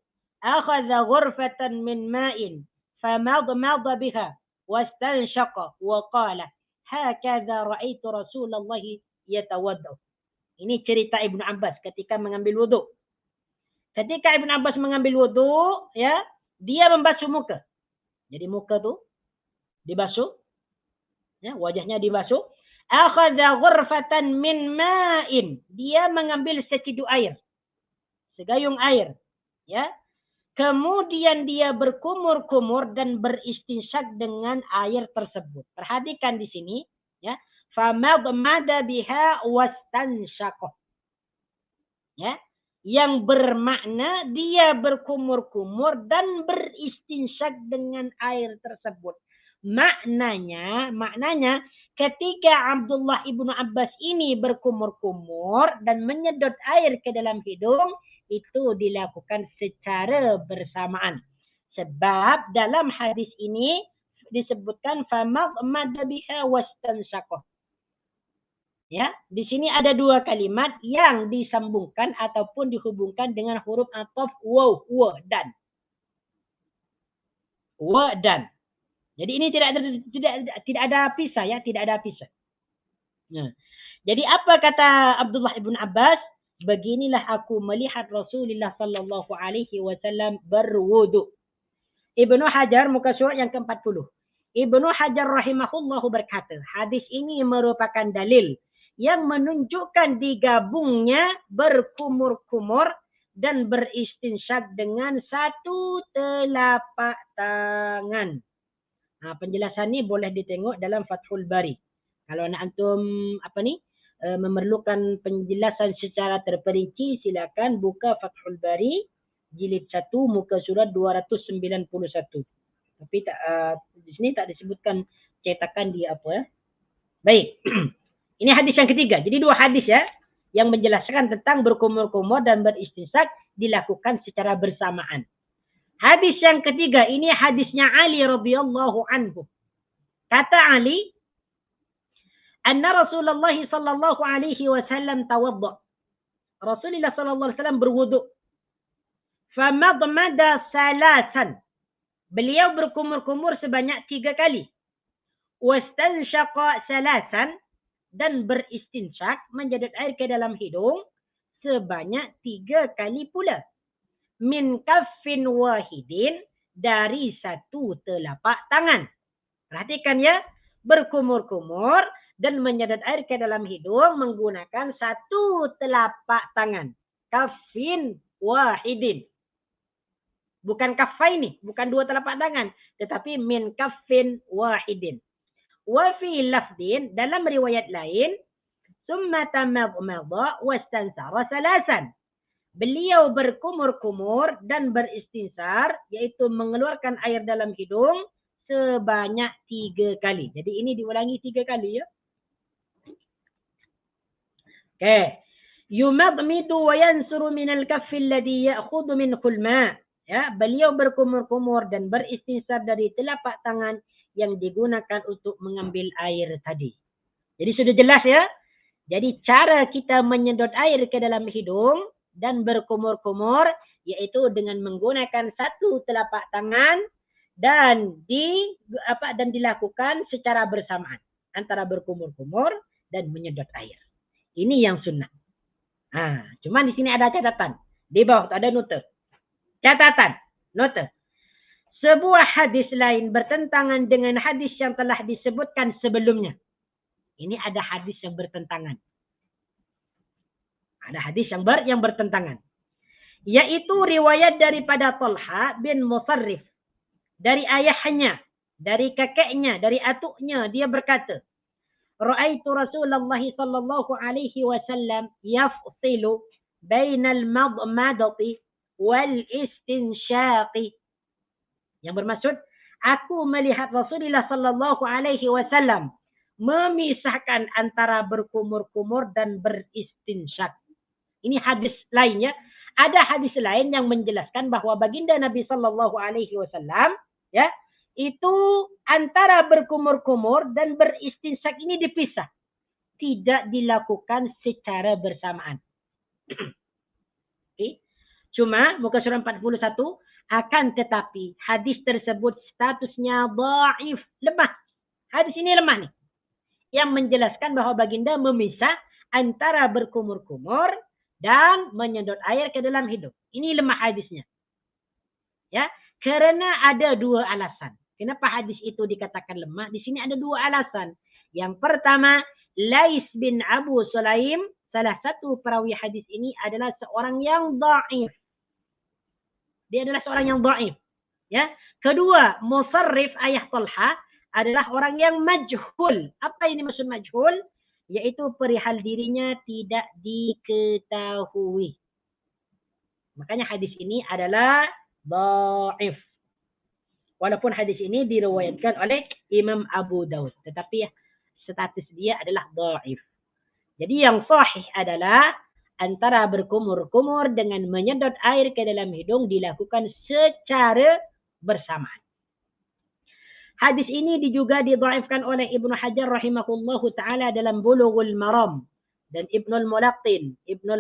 أخذ غرفة من ماء فمضمض بها واستنشق وقال هكذا رأيت رسول الله يتوضأ. Ini cerita Ibnu Abbas ketika mengambil wudhu. Ketika Ibnu Abbas mengambil wudhu, ya, dia membasuh muka. Jadi muka tu dibasuh, ya, wajahnya dibasuh. Akhadha ghurfatan min ma'in. Dia mengambil seciduk air, segayung air, ya. Kemudian dia berkumur-kumur dan beristinsyak dengan air tersebut. Perhatikan di sini, ya. Famadmada biha wastansyaqa. Ya. Yang bermakna dia berkumur-kumur dan beristinsyak dengan air tersebut. Maknanya ketika Abdullah ibnu Abbas ini berkumur-kumur dan menyedot air ke dalam hidung, itu dilakukan secara bersamaan. Sebab dalam hadis ini disebutkan famadmada biha wastansyaqa. Ya, di sini ada 2 kalimat yang disambungkan ataupun dihubungkan dengan huruf ataf waw, wa dan. Wa dan. Jadi ini tidak ada pisah ya, tidak ada pisah. Nah, jadi apa kata Abdullah ibn Abbas? Beginilah aku melihat Rasulullah sallallahu alaihi wasallam berwudu. Ibnu Hajar muka surat yang ke-40. Ibnu Hajar rahimahullahu berkata, hadis ini merupakan dalil yang menunjukkan digabungnya berkumur-kumur dan beristinsyak dengan 1 telapak tangan. Nah, penjelasan ini boleh ditengok dalam Fathul Bari. Kalau nak antum memerlukan penjelasan secara terperinci, silakan buka Fathul Bari jilid 1 muka surat 291. Tapi di sini tak disebutkan cetakan dia apa ya. Baik. Ini hadis yang ketiga. Jadi 2 hadis ya yang menjelaskan tentang berkumur-kumur dan beristinsyak dilakukan secara bersamaan. Hadis yang ketiga ini hadisnya Ali radhiyallahu anhu. Kata Ali, anna Rasulullah sallallahu alaihi wasallam tawadda. Rasulullah sallallahu alaihi wasallam berwudu. Famadmada salasan. Beliau berkumur-kumur sebanyak 3 kali. Wastansyaqa salasan dan beristinsyak menjadut air ke dalam hidung sebanyak 3 kali pula. Min kaffin wahidin, dari 1 telapak tangan. Perhatikan ya, berkumur-kumur dan menyedot air ke dalam hidung menggunakan 1 telapak tangan. Kaffin wahidin. Bukan kaffaini, bukan 2 telapak tangan, tetapi min kaffin wahidin. Wa fi lafdin, dalam riwayat lain, summa tamadmada wastansara salasan. Beliau berkumur-kumur dan beristinsar, yaitu mengeluarkan air dalam hidung sebanyak 3 kali. Jadi ini diulangi 3 kali ya. Oke. Yumadmidu wa yansuru minal kaffi alladhi ya'khudhu minhul ma'. Ya, beliau berkumur-kumur dan beristinsar dari telapak tangan yang digunakan untuk mengambil air tadi. Jadi sudah jelas ya. Jadi cara kita menyedot air ke dalam hidung dan berkumur-kumur yaitu dengan menggunakan satu telapak tangan dan dilakukan secara bersamaan antara berkumur-kumur dan menyedot air. Ini yang sunnah. Cuma di sini ada catatan. Di bawah ada note. Catatan, note. Sebuah hadis lain bertentangan dengan hadis yang telah disebutkan sebelumnya. Ini ada hadis yang bertentangan. Ada hadis yang bertentangan. Yaitu riwayat daripada Talha bin Musarrif. Dari ayahnya, dari kakeknya, dari atuknya. Dia berkata, Ra'aitu Rasulullah sallallahu alaihi wasallam yafsilu bainal madmadati wal istinsyaqi. Yang bermaksud, aku melihat Rasulullah sallallahu alaihi wasallam memisahkan antara berkumur-kumur dan beristinsyak. Ini hadis lainnya. Ada hadis lain yang menjelaskan bahwa baginda Nabi sallallahu alaihi wasallam ya, itu antara berkumur-kumur dan beristinsyak ini dipisah. Tidak dilakukan secara bersamaan. Okay. Cuma muka surah 41 akan tetapi hadis tersebut statusnya dhaif, lemah. Hadis ini lemah nih. Yang menjelaskan bahwa baginda memisah antara berkumur-kumur dan menyedot air ke dalam hidung. Ini lemah hadisnya. Ya, karena ada dua alasan. Kenapa hadis itu dikatakan lemah? Di sini ada dua alasan. Yang pertama, Lais bin Abu Sulaim, salah satu perawi hadis ini adalah seorang yang dhaif. Dia adalah seorang yang dhaif. Ya. Kedua, Musarrif ayah Talha adalah orang yang majhul. Apa ini maksud majhul? Yaitu perihal dirinya tidak diketahui. Makanya hadis ini adalah dhaif. Walaupun hadis ini diriwayatkan oleh Imam Abu Daud. Tetapi status dia adalah dhaif. Jadi yang sahih adalah antara berkumur-kumur dengan menyedot air ke dalam hidung dilakukan secara bersamaan. Hadis ini juga didhaifkan oleh Ibnu Hajar rahimahullahu taala dalam Bulughul Maram dan Ibnul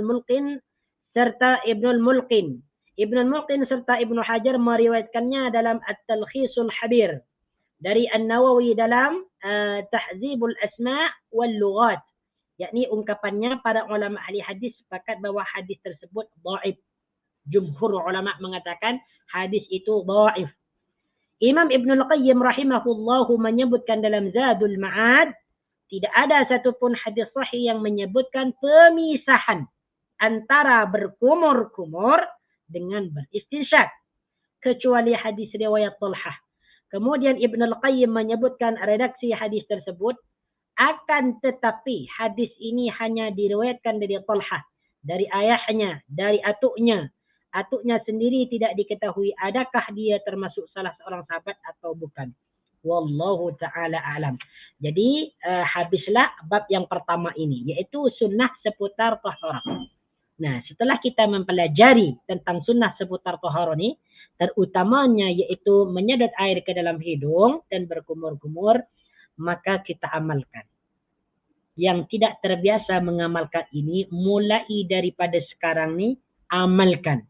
Mulqin serta Ibnul Mulqin serta Ibnu Hajar meriwayatkannya dalam At-Talkhisul Habir dari An-Nawawi dalam Tahzibul Asma' wal Lughat, yakni ungkapannya para ulama ahli hadis sepakat bahwa hadis tersebut dhaif. Jumhur ulama mengatakan hadis itu dhaif. Imam Ibnul Qayyim rahimahullahu menyebutkan dalam Zadul Ma'ad, tidak ada satupun hadis sahih yang menyebutkan pemisahan antara berkumur-kumur dengan beristinsyak, kecuali hadis riwayat Talha. Kemudian Ibnul Qayyim menyebutkan redaksi hadis tersebut, akan tetapi hadis ini hanya diriwayatkan dari Talha, dari ayahnya, dari atuknya. Atuknya sendiri tidak diketahui adakah dia termasuk salah seorang sahabat atau bukan. Wallahu ta'ala alam. Jadi habislah bab yang pertama ini, yaitu sunnah seputar taharah. Nah, setelah kita mempelajari tentang sunnah seputar taharah ini, terutamanya yaitu menyedot air ke dalam hidung dan berkumur-kumur, maka kita amalkan. Yang tidak terbiasa mengamalkan ini, mulai daripada sekarang ni, amalkan.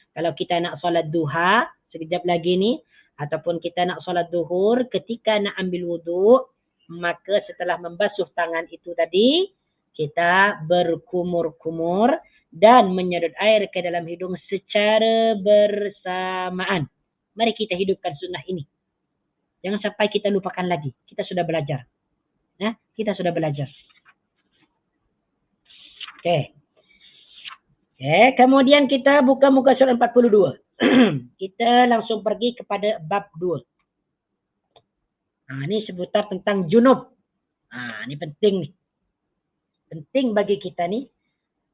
Kalau kita nak solat duha sekejap lagi ni, ataupun kita nak solat duhur, ketika nak ambil wuduk, maka setelah membasuh tangan itu tadi, kita berkumur-kumur dan menyedot air ke dalam hidung secara bersamaan. Mari kita hidupkan sunnah ini. Jangan sampai kita lupakan lagi. Kita sudah belajar. Kita sudah belajar. Okey. Kemudian kita buka muka surat 42. Kita langsung pergi kepada bab 2. Ini seputar tentang junub. Ini penting nih. Penting bagi kita ni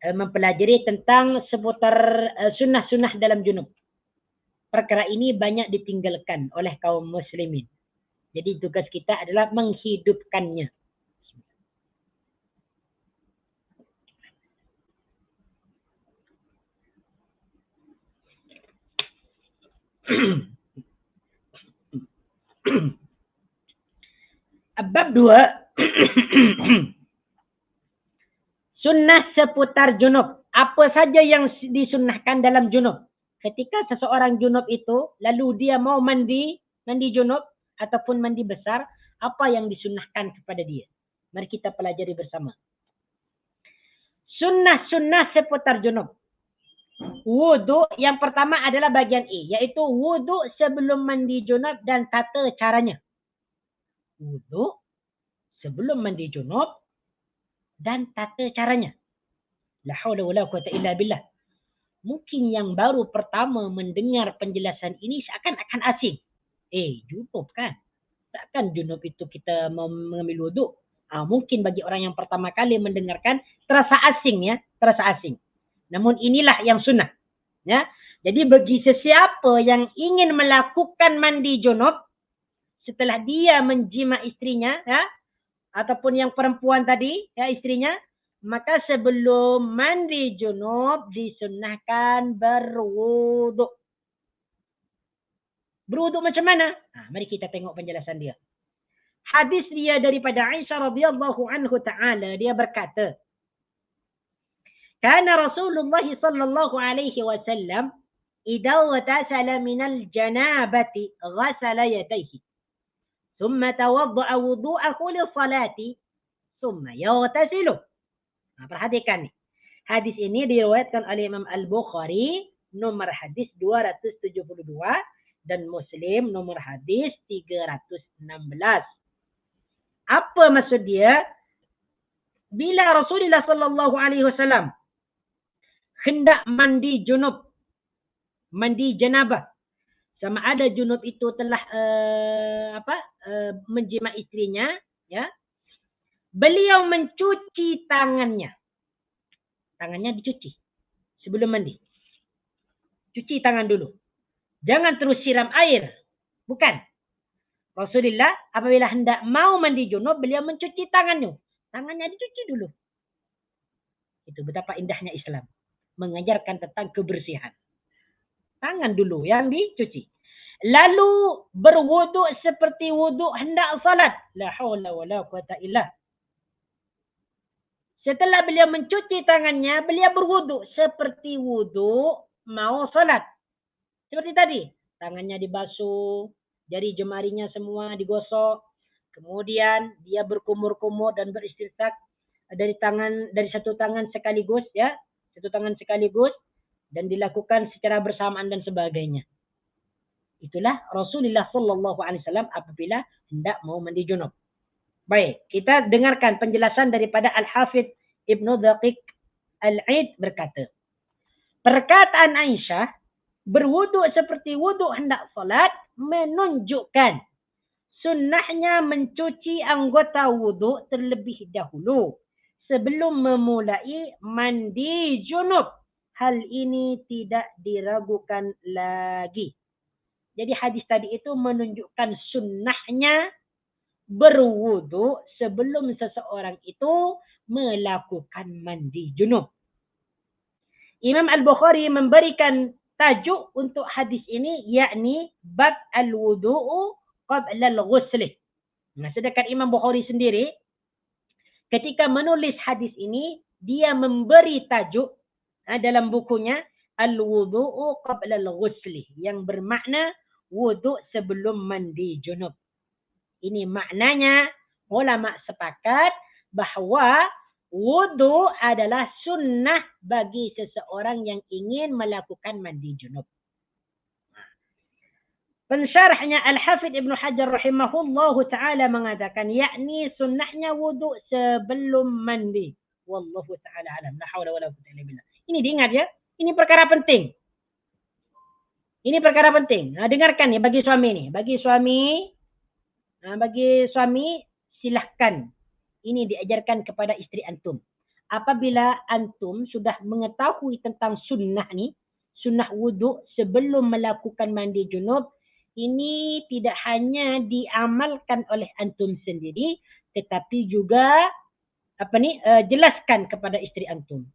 mempelajari tentang seputar sunnah-sunnah dalam junub. Perkara ini banyak ditinggalkan oleh kaum muslimin. Jadi tugas kita adalah menghidupkannya. Bab 2. Sunnah seputar junub. Apa saja yang disunnahkan dalam junub. Ketika seseorang junub itu, lalu dia mau mandi junub ataupun mandi besar, apa yang disunnahkan kepada dia? Mari kita pelajari bersama. Sunnah-sunnah seputar junub. Wudu yang pertama adalah bagian E, yaitu wudu sebelum mandi junub dan tata caranya. Wudu sebelum mandi junub dan tata caranya. La haula wala quwata illa billah. Mungkin yang baru pertama mendengar penjelasan ini seakan-akan asing. Junub kan? Takkan junub itu kita mau mengambil wudu? Mungkin bagi orang yang pertama kali mendengarkan terasa asing ya, terasa asing. Namun inilah yang sunnah. Ya. Jadi bagi sesiapa yang ingin melakukan mandi junub setelah dia menjima istrinya, ya, ataupun yang perempuan tadi, ya, istrinya, maka sebelum mandi junub disunnahkan berwudu. Berwudu macam mana? Mari kita tengok penjelasan dia. Hadis dia daripada Aisyah radhiyallahu anhu ta'ala, dia berkata, Kana Rasulullah sallallahu alaihi wasallam idza ghtasala min al-janabati ghasala yadayhi thumma tawadda'a wudu'ahu lis-salati thumma yaghtasilu. Perhatikan nih. Hadis ini diriwayatkan oleh Imam Al-Bukhari nomor hadis 272 dan Muslim nomor hadis 316. Apa maksud dia? Bila Rasulullah sallallahu alaihi wasallam hendak mandi junub, mandi janabah, sama ada junub itu telah menjima istrinya, ya, beliau mencuci tangannya. Tangannya dicuci sebelum mandi. Cuci tangan dulu. Jangan terus siram air. Bukan. Rasulullah apabila hendak mau mandi junub, beliau mencuci tangannya. Tangannya dicuci dulu. Itu betapa indahnya Islam. Mengajarkan tentang kebersihan. Tangan dulu yang dicuci. Lalu berwudu seperti wudu hendak salat. La haula wala quwata illa. Setelah beliau mencuci tangannya, beliau berwudu seperti wudu mau salat. Seperti tadi, tangannya dibasuh, jari jemarinya semua digosok. Kemudian dia berkumur-kumur dan beristinsak dari satu tangan sekaligus, ya, satu tangan sekaligus, dan dilakukan secara bersamaan dan sebagainya. Itulah Rasulullah sallallahu alaihi wasallam apabila hendak mau mandi junub. Baik, kita dengarkan penjelasan daripada Al-Hafidh Ibnu Daqiq Al-Aid berkata, perkataan Aisyah berwudu seperti wudu hendak salat menunjukkan sunnahnya mencuci anggota wudu terlebih dahulu sebelum memulai mandi junub. Hal ini tidak diragukan lagi. Jadi hadis tadi itu menunjukkan sunnahnya berwudu sebelum seseorang itu melakukan mandi junub. Imam Al-Bukhari memberikan tajuk untuk hadis ini, yakni bab al-wudu'u qabla al-ghusl. Sedangkan Imam Bukhari sendiri ketika menulis hadis ini, dia memberi tajuk dalam bukunya al-wudu'u qabla al-ghusl, yang bermakna wudu sebelum mandi junub. Ini maknanya ulama sepakat bahawa wudu adalah sunnah bagi seseorang yang ingin melakukan mandi junub. Pensyarahnya Al-Hafidh Ibnu Hajar rahimahullahu ta'ala mengatakan, yakni sunnahnya wudu sebelum mandi. Wallahu ta'ala alam. La hawla wala quwwata illa billah. Ini diingat ya. Ini perkara penting. Ini perkara penting. Dengarkan ya bagi suami ni. Bagi suami silahkan. Ini diajarkan kepada isteri antum. Apabila antum sudah mengetahui tentang sunnah ni, sunnah wudu sebelum melakukan mandi junub, ini tidak hanya diamalkan oleh antum sendiri, tetapi juga jelaskan kepada isteri antum.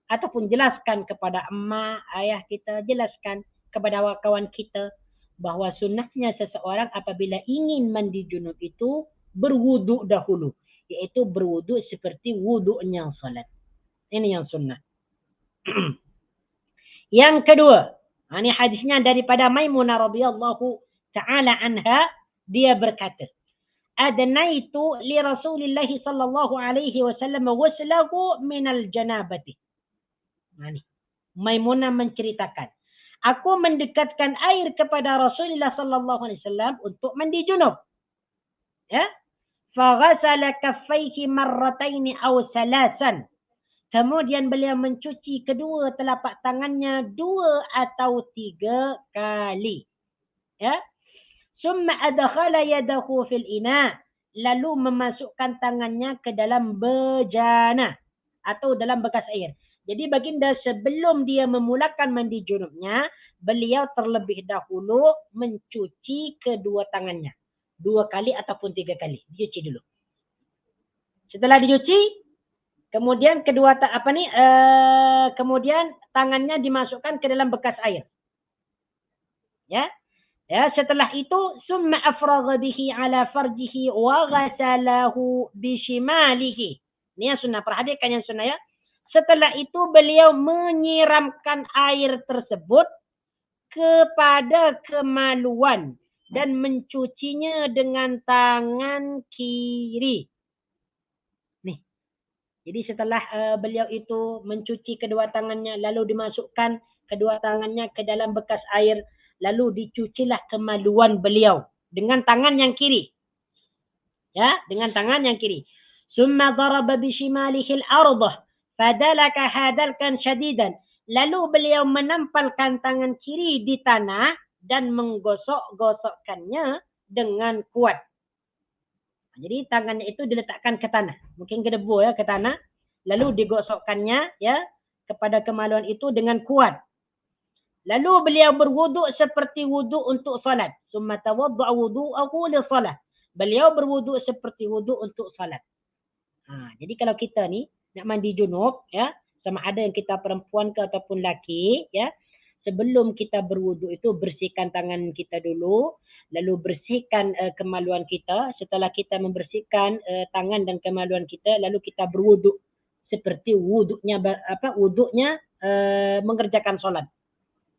Ataupun jelaskan kepada emak, ayah kita, jelaskan kepada kawan kita. bahwa sunnahnya seseorang apabila ingin mandi junub itu berwuduk dahulu. Iaitu berwuduk seperti wuduknya salat. Ini yang sunnah. Yang kedua, ini hadisnya daripada Maimunah radhiyallahu ta'ala anha. Dia berkata, adnaitu li Rasulillah sallallahu alaihi wasallam ghuslahu minal janabati. Ini Maimunah menceritakan, aku mendekatkan air kepada Rasulullah sallallahu alaihi wasallam untuk mandi junub. Ya? Faghasala kaffaihi marrataini aw salasan. Kemudian beliau mencuci kedua telapak tangannya 2 atau 3 kali. Ya? Summa adkhala yadahu fil ina. Lalu memasukkan tangannya ke dalam bejana atau dalam bekas air. Jadi baginda sebelum dia memulakan mandi junubnya, beliau terlebih dahulu mencuci kedua tangannya. 2 kali ataupun 3 kali. Dicuci dulu. Setelah dicuci, kemudian kemudian tangannya dimasukkan ke dalam bekas air. Ya. Ya, setelah itu summa afragha bihi ala farjihi wa ghasalahu bishimalihi. Ini yang sunnah, perhatikan yang sunnah ya. Setelah itu beliau menyiramkan air tersebut kepada kemaluan dan mencucinya dengan tangan kiri. Nih. Jadi setelah beliau itu mencuci kedua tangannya, lalu dimasukkan kedua tangannya ke dalam bekas air, lalu dicucilah kemaluan beliau dengan tangan yang kiri. Ya, dengan tangan yang kiri. Summa daraba bishimalihi al-ardah fadalaka hadalkan syadidan. Lalu beliau menampalkan tangan kiri di tanah dan menggosok-gosokkannya dengan kuat. Jadi tangannya itu diletakkan ke tanah, mungkin ke debu ya, ke tanah, lalu digosokkannya ya kepada kemaluan itu dengan kuat. Lalu beliau berwuduk seperti wuduk untuk salat. Summa tawadda'a wudu'ahu li salat. Beliau berwuduk seperti wuduk untuk salat. Jadi kalau kita ni nak mandi junub ya, sama ada yang kita perempuan ke ataupun laki ya, sebelum kita berwuduk itu bersihkan tangan kita dulu, lalu bersihkan kemaluan kita. Setelah kita membersihkan tangan dan kemaluan kita, lalu kita berwuduk seperti wuduknya mengerjakan solat.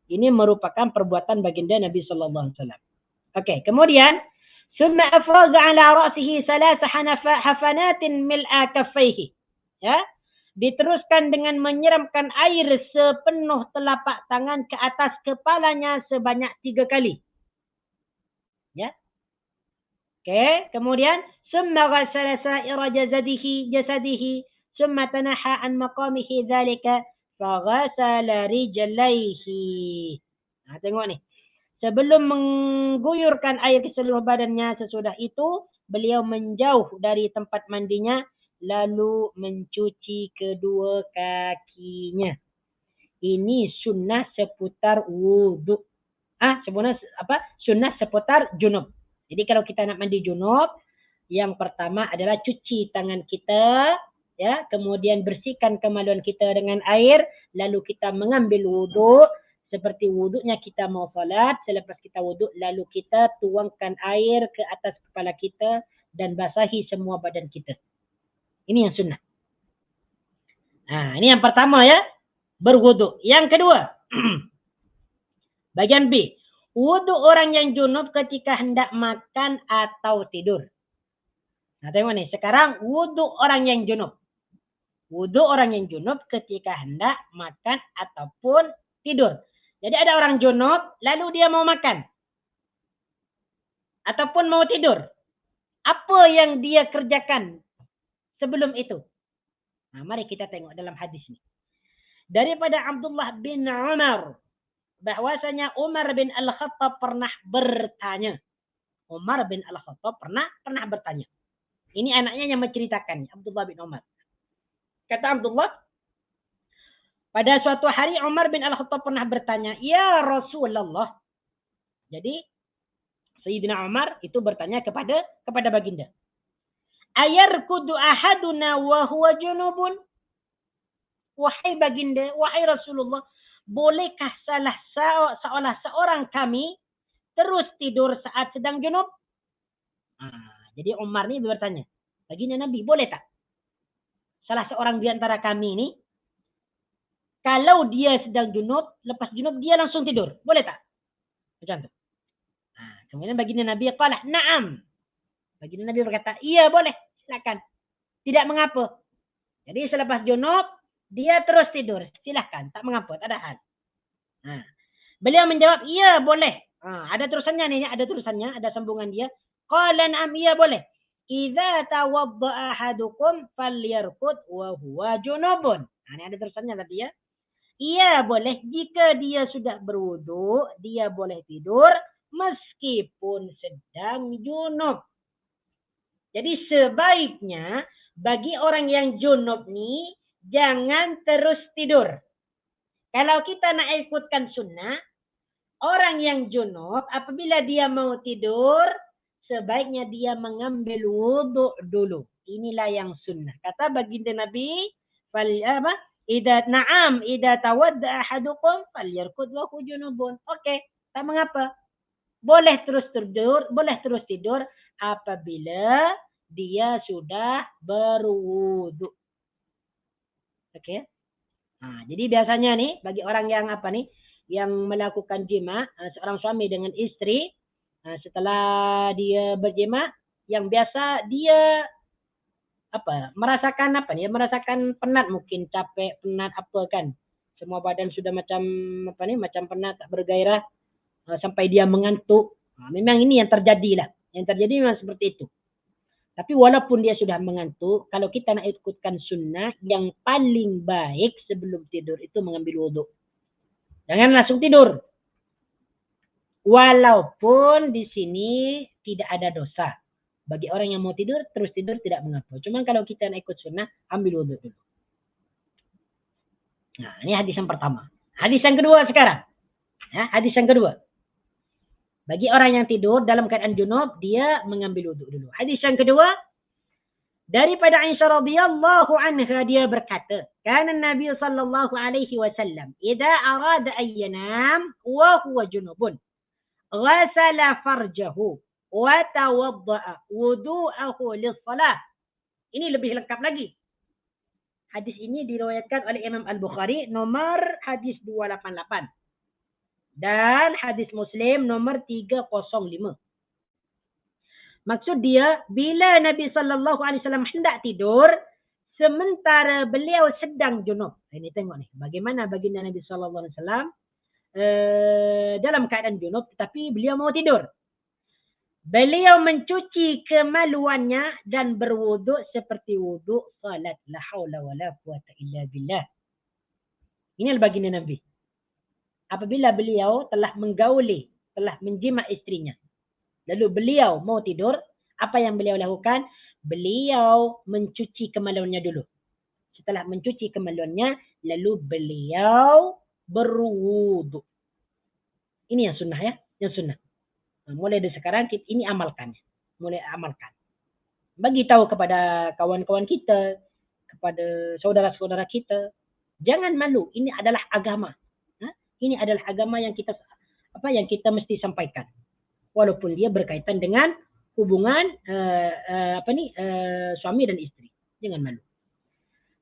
Ini merupakan perbuatan baginda Nabi sallallahu alaihi wasallam. Okey, kemudian summa afraga ala ra'sihi salas hafanatin mil'a kaffaihi. Ya. Diteruskan dengan menyiramkan air sepenuh telapak tangan ke atas kepalanya sebanyak 3 kali. Ya. Okey, kemudian summa ghassala sa'ira jasadihi summa tanaha an maqamihi dhalika fa ghassala rijlaihi. Tengok ni. Sebelum mengguyurkan air ke seluruh badannya, sesudah itu beliau menjauh dari tempat mandinya lalu mencuci kedua kakinya. Ini sunnah seputar wuduk. Sunnah seputar junub. Jadi kalau kita nak mandi junub, yang pertama adalah cuci tangan kita, ya, kemudian bersihkan kemaluan kita dengan air, lalu kita mengambil wuduk seperti wuduknya kita mau salat. Selepas kita wuduk, lalu kita tuangkan air ke atas kepala kita dan basahi semua badan kita. Ini yang sunnah. Ini yang pertama ya, berwuduk. Yang kedua, bagian B, wuduk orang yang junub ketika hendak makan atau tidur. Tengok ni, sekarang wuduk orang yang junub. Wuduk orang yang junub ketika hendak makan ataupun tidur. Jadi ada orang junub, lalu dia mau makan ataupun mau tidur. Apa yang dia kerjakan sebelum itu? Mari kita tengok dalam hadis ini. Daripada Abdullah bin Umar, bahwasanya Umar bin Al-Khattab pernah bertanya. Umar bin Al-Khattab pernah bertanya. Ini anaknya yang menceritakan, Abdullah bin Umar. Kata Abdullah, pada suatu hari Umar bin Al-Khattab pernah bertanya, "Ya Rasulullah." Jadi Sayyidina Umar itu bertanya kepada baginda. "Ayarkudu ahaduna wa huwa junubun?" Wahai baginda, wahai Rasulullah, bolehkah salah seorang kami terus tidur saat sedang junub? Jadi Umar ni bertanya, baginda Nabi, boleh tak salah seorang di antara kami ini, kalau dia sedang junub, lepas junub dia langsung tidur, boleh tak? Macam tu. Kemudian baginda Nabi qala, na'am. Baginda Nabi berkata, iya boleh, silakan. Tidak mengapa. Jadi selepas junub, dia terus tidur. Silakan, tak mengapa, tak ada hal. Beliau menjawab, iya boleh. Ada terusannya nih, ada sambungan dia. Qala na'am, iya boleh. Idza tawadda'a ahadukum falyarqud wa huwa junubun. Ini ada terusannya tadi ya. Iya boleh, jika dia sudah berwudu, dia boleh tidur meskipun sedang junub. Jadi sebaiknya bagi orang yang junub ni jangan terus tidur. Kalau kita nak ikutkan sunnah, orang yang junub apabila dia mau tidur, sebaiknya dia mengambil wudu dulu. Inilah yang sunnah. Kata baginda Nabi, idza tawadda ahadukum falyarkud wa huwa junubun. Okey, tak mengapa. Boleh terus tidur apabila dia sudah berwudu. Okey. Jadi biasanya nih bagi orang yang yang melakukan jima, seorang suami dengan istri, setelah dia berjima, yang biasa dia merasakan penat, mungkin capek, penat apa kan. Semua badan sudah macam penat, tak bergairah, sampai dia mengantuk. Memang ini yang terjadi lah. Yang terjadi memang seperti itu. Tapi walaupun dia sudah mengantuk, kalau kita nak ikutkan sunnah, yang paling baik sebelum tidur itu mengambil wudu. Jangan langsung tidur. Walaupun di sini tidak ada dosa. Bagi orang yang mau tidur, terus tidur tidak mengapa. Cuma kalau kita nak ikut sunnah, ambil wudu dulu. Ini hadis yang pertama. Hadis yang kedua sekarang. Hadis yang kedua. Bagi orang yang tidur dalam keadaan junub, dia mengambil wudu dulu. Hadis yang kedua, daripada Aisyah radhiyallahu anha, dia berkata, kana Nabi sallallahu alaihi wasallam idza arada an yanam wa huwa junubun ghasala farjahu wa tawadda'a wudu'ahu lis-salah. Ini lebih lengkap lagi. Hadis ini diriwayatkan oleh Imam Al-Bukhari nomor hadis 288 dan hadis Muslim nomor 305. Maksud dia, bila Nabi sallallahu alaihi wasallam hendak tidur sementara beliau sedang junub. Ini tengok nih, bagaimana baginda Nabi sallallahu alaihi wasallam dalam keadaan junub tetapi beliau mau tidur. Beliau mencuci kemaluannya dan berwuduk seperti wuduk salat. La haula wa la quwata illa billah. Ini baginda Nabi. Apabila beliau telah menggauli, telah menjima istrinya, lalu beliau mau tidur, apa yang beliau lakukan? Beliau mencuci kemaluannya dulu. Setelah mencuci kemaluannya, lalu beliau berwuduk. Ini yang sunnah ya, yang sunnah. Mulai dari sekarang ini amalkan. Bagi tahu kepada kawan-kawan kita, kepada saudara-saudara kita, jangan malu. Ini adalah agama. Ini adalah agama yang kita mesti sampaikan. Walaupun dia berkaitan dengan hubungan suami dan istri. Jangan malu.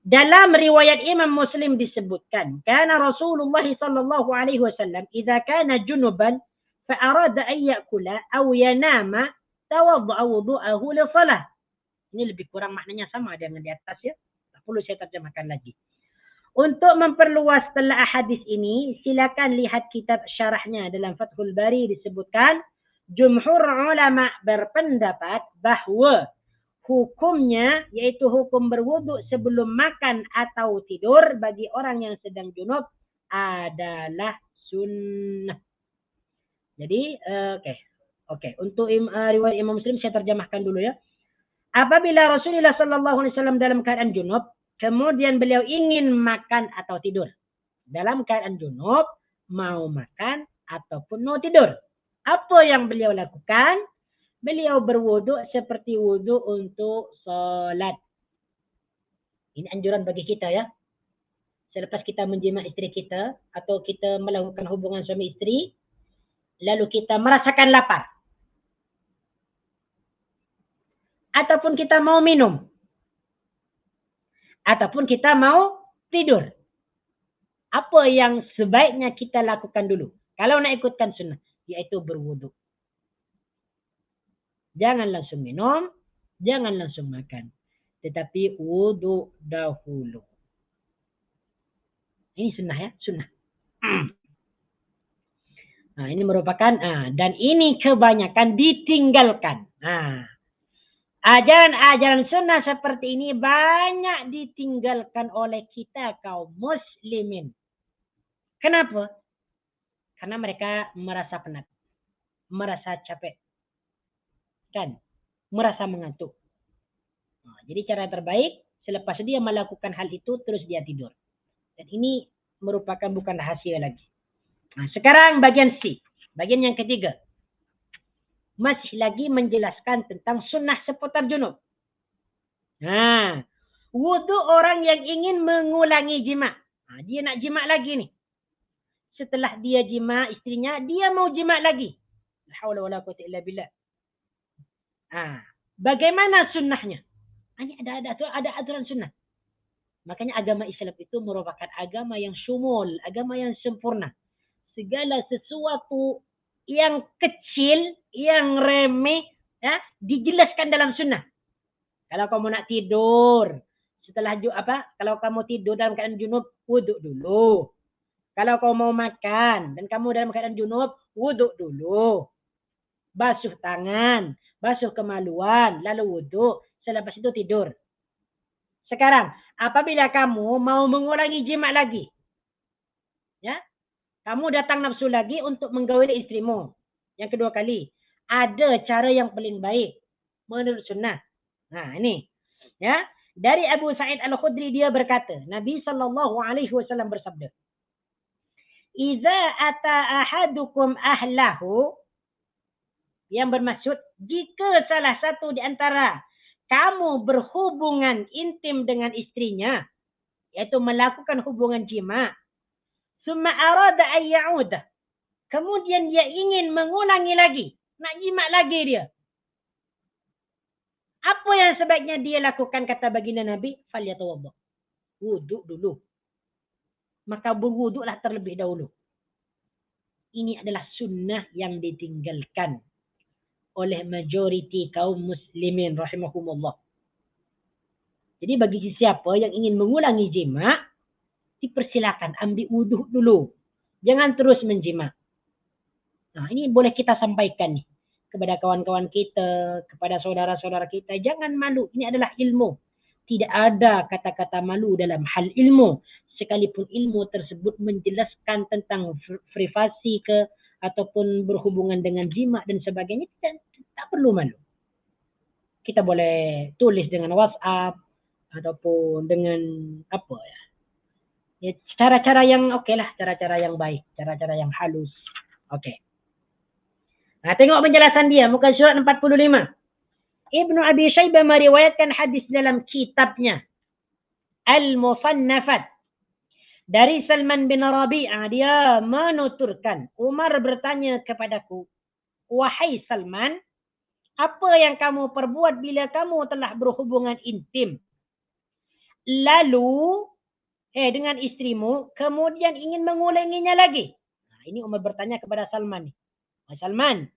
Dalam riwayat Imam Muslim disebutkan, kana Rasulullah sallallahu alaihi wasallam idza kana junuban fa arada an ya'kula aw yanama tawadda'a wudu'ahu li shalah. Ini lebih kurang maknanya sama dengan di atas ya. Tak perlu saya terjemahkan lagi. Untuk memperluas telaah hadis ini, silakan lihat kitab syarahnya dalam Fathul Bari disebutkan, jumhur ulama berpendapat bahawa hukumnya iaitu hukum berwuduk sebelum makan atau tidur bagi orang yang sedang junub adalah sunnah. Jadi okey. Untuk riwayat Imam Muslim saya terjemahkan dulu ya. Apabila Rasulullah sallallahu alaihi wasallam dalam keadaan junub, kemudian beliau ingin makan atau tidur. Dalam keadaan junub, mau makan ataupun mau tidur. Apa yang beliau lakukan? Beliau berwuduk seperti wuduk untuk solat. Ini anjuran bagi kita ya. Selepas kita menjima isteri kita atau kita melakukan hubungan suami isteri, lalu kita merasakan lapar, ataupun kita mau minum, ataupun kita mau tidur, apa yang sebaiknya kita lakukan dulu kalau nak ikutkan sunnah? Yaitu berwudu. Jangan langsung minum, jangan langsung makan, tetapi wudu dahulu. Ini sunnah ya, sunnah. Nah, ini merupakan dan ini kebanyakan ditinggalkan. Ajaran-ajaran sunnah seperti ini banyak ditinggalkan oleh kita kaum muslimin. Kenapa? Karena mereka merasa penat, merasa capek, kan? Merasa mengantuk. Jadi cara terbaik selepas dia melakukan hal itu terus dia tidur. Dan ini merupakan bukan rahasia lagi. Sekarang bagian C, bagian yang ketiga. Masih lagi menjelaskan tentang sunnah seputar junub. Wudu orang yang ingin mengulangi jima. Dia nak jima lagi nih. Setelah dia jima istrinya, dia mau jima lagi. La haula wala quwwata illa billah. Bagaimana sunnahnya? Hanya ada aturan sunnah. Makanya agama Islam itu merupakan agama yang syumul, agama yang sempurna. Segala sesuatu yang kecil, yang remeh, dijelaskan dalam sunnah. Kalau kamu nak tidur, kalau kamu tidur dalam keadaan junub, wuduk dulu. Kalau kamu mau makan dan kamu dalam keadaan junub, wuduk dulu. Basuh tangan, basuh kemaluan, lalu wuduk. Selepas itu tidur. Sekarang, apabila kamu mau mengulangi jima lagi, ya, kamu datang nafsu lagi untuk menggauli istrimu. Yang kedua kali, ada cara yang paling baik menurut sunnah. Ini, ya, dari Abu Sa'id Al-Khudri dia berkata, Nabi SAW bersabda, "Iza ata ahadukum ahlahu," yang bermaksud jika salah satu di antara kamu berhubungan intim dengan istrinya, yaitu melakukan hubungan jima, summa arada an ya'udah, kemudian dia ingin mengulangi lagi, nak jima lagi dia. Apa yang sebaiknya dia lakukan, kata baginda Nabi? Falyatawadda. Wuduk dulu. Maka berwuduklah terlebih dahulu. Ini adalah sunnah yang ditinggalkan oleh majoriti kaum muslimin rahimahumullah. Jadi bagi siapa yang ingin mengulangi jima, dipersilakan ambil wuduk dulu. Jangan terus menjima. Ini boleh kita sampaikan nih kepada kawan-kawan kita, kepada saudara-saudara kita. Jangan malu. Ini adalah ilmu. Tidak ada kata-kata malu dalam hal ilmu. Sekalipun ilmu tersebut menjelaskan tentang privasi ataupun berhubungan dengan jima dan sebagainya, tak perlu malu. Kita boleh tulis dengan WhatsApp ataupun dengan apa ya. Cara-cara yang lah, cara-cara yang baik, cara-cara yang halus. Tengok penjelasan dia, muka surat 45. Ibnu Abi Syaibah meriwayatkan hadis dalam kitabnya Al-Musannafat dari Salman bin Rabi'ah. Dia menuturkan, Umar bertanya kepadaku, "Wahai Salman, apa yang kamu perbuat bila kamu telah berhubungan intim lalu dengan istrimu, kemudian ingin mengulanginya lagi?" Ini Umar bertanya kepada Salman. Salman,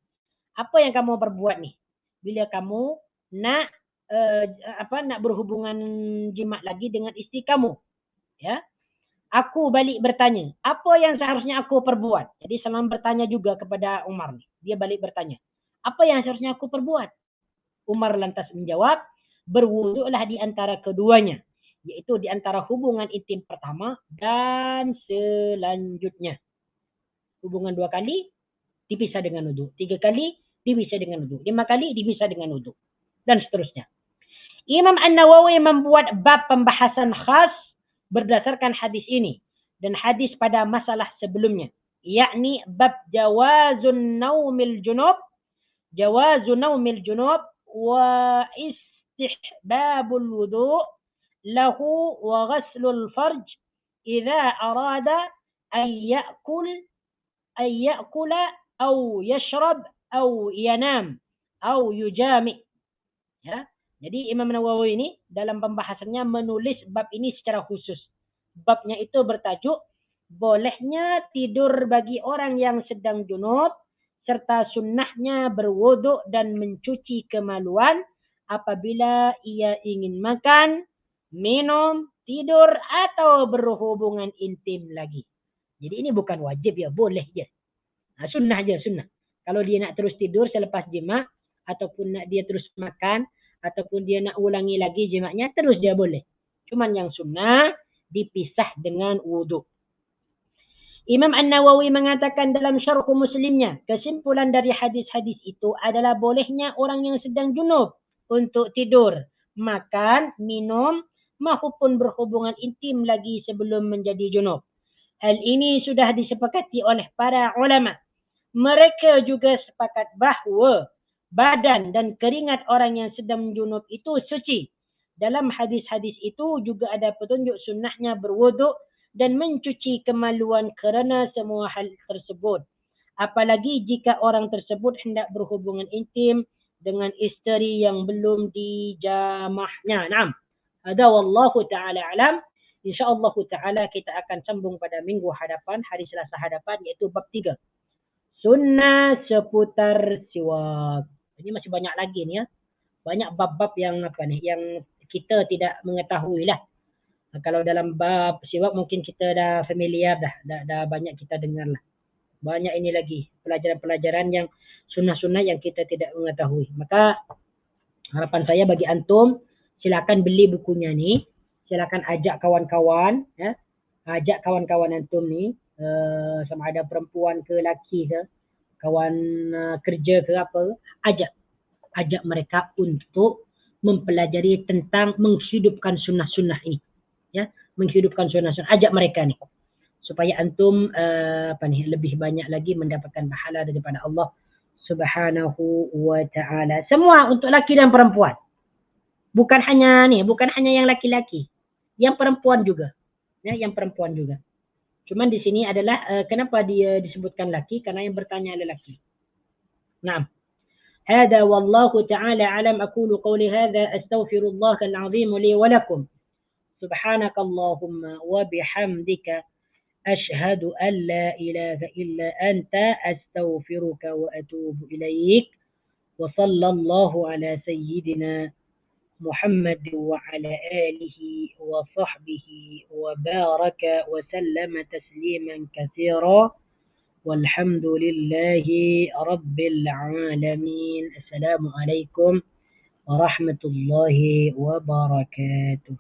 apa yang kamu perbuat nih bila kamu nak berhubungan jima lagi dengan istri kamu? Ya. Aku balik bertanya, apa yang seharusnya aku perbuat? Jadi Salman bertanya juga kepada Umar nih. Dia balik bertanya, apa yang seharusnya aku perbuat? Umar lantas menjawab, berwuduklah di antara keduanya, yaitu di antara hubungan intim pertama dan selanjutnya. Hubungan 2 kali dipisah dengan wudu, 3 kali dipisah dengan wudu, 5 kali dipisah dengan wudu, dan seterusnya. Imam An-Nawawi membuat bab pembahasan khas berdasarkan hadis ini dan hadis pada masalah sebelumnya, yakni bab jawazun naumil junub wa istihbabul wudu lahu wa ghaslul farj idza arada an ya'kula أو يشرب أو ينام أو يجامع. Ya. Jadi Imam Nawawi ini dalam pembahasannya menulis bab ini secara khusus. Babnya itu bertajuk bolehnya tidur bagi orang yang sedang junub serta sunnahnya berwuduk dan mencuci kemaluan apabila ia ingin makan, minum, tidur atau berhubungan intim lagi. Jadi ini bukan wajib ya, boleh je. Sunnah je, sunnah. Kalau dia nak terus tidur selepas jima ataupun nak dia terus makan ataupun dia nak ulangi lagi jimaknya, terus dia boleh. Cuman yang sunnah dipisah dengan wuduk. Imam An-Nawawi mengatakan dalam syarh Muslimnya, kesimpulan dari hadis-hadis itu adalah bolehnya orang yang sedang junub untuk tidur, makan, minum, maupun berhubungan intim lagi sebelum menjadi junub. Hal ini sudah disepakati oleh para ulama. Mereka juga sepakat bahawa badan dan keringat orang yang sedang junub itu suci. Dalam hadis-hadis itu juga ada petunjuk sunnahnya berwuduk dan mencuci kemaluan kerana semua hal tersebut. Apalagi jika orang tersebut hendak berhubungan intim dengan isteri yang belum dijamahnya. Naam. Hada wallahu ta'ala alam. InsyaAllah ta'ala kita akan sambung pada minggu hadapan, hari Selasa hadapan, iaitu bab 3. Sunnah seputar siwak. Ini masih banyak lagi ni ya. Banyak bab-bab yang yang kita tidak mengetahui lah. Kalau dalam bab siwak mungkin kita dah familiar dah banyak kita dengar lah. Banyak ini lagi pelajaran-pelajaran yang sunnah-sunnah yang kita tidak mengetahui. Maka harapan saya bagi antum, silakan beli bukunya ni. Silakan ajak kawan-kawan ya. Ajak kawan-kawan antum ni, sama ada perempuan ke lelaki ke, kawan kerja ke apa, ajak mereka untuk mempelajari tentang menghidupkan sunnah-sunnah ini. Ya, menghidupkan sunnah-sunnah. Ajak mereka ni supaya antum lebih banyak lagi mendapatkan pahala daripada Allah Subhanahu wa taala. Semua untuk laki dan perempuan. Bukan hanya yang laki-laki. Yang perempuan juga. Ya, yang perempuan juga. Cuman di sini adalah kenapa dia disebutkan laki? Karena yang bertanya adalah laki. Naam. هذا والله تعالى أعلم. أقول قولي هذا أستغفر الله العظيم لي ولكم. سبحانك اللهم وبحمدك أشهد أن لا إله إلا أنت أستغفرك وأتوب إليك. وصلى الله على سيدنا محمد وعلى آله وصحبه وبارك وسلم تسليما كثيرا. والحمد لله رب العالمين. السلام عليكم ورحمة الله وبركاته.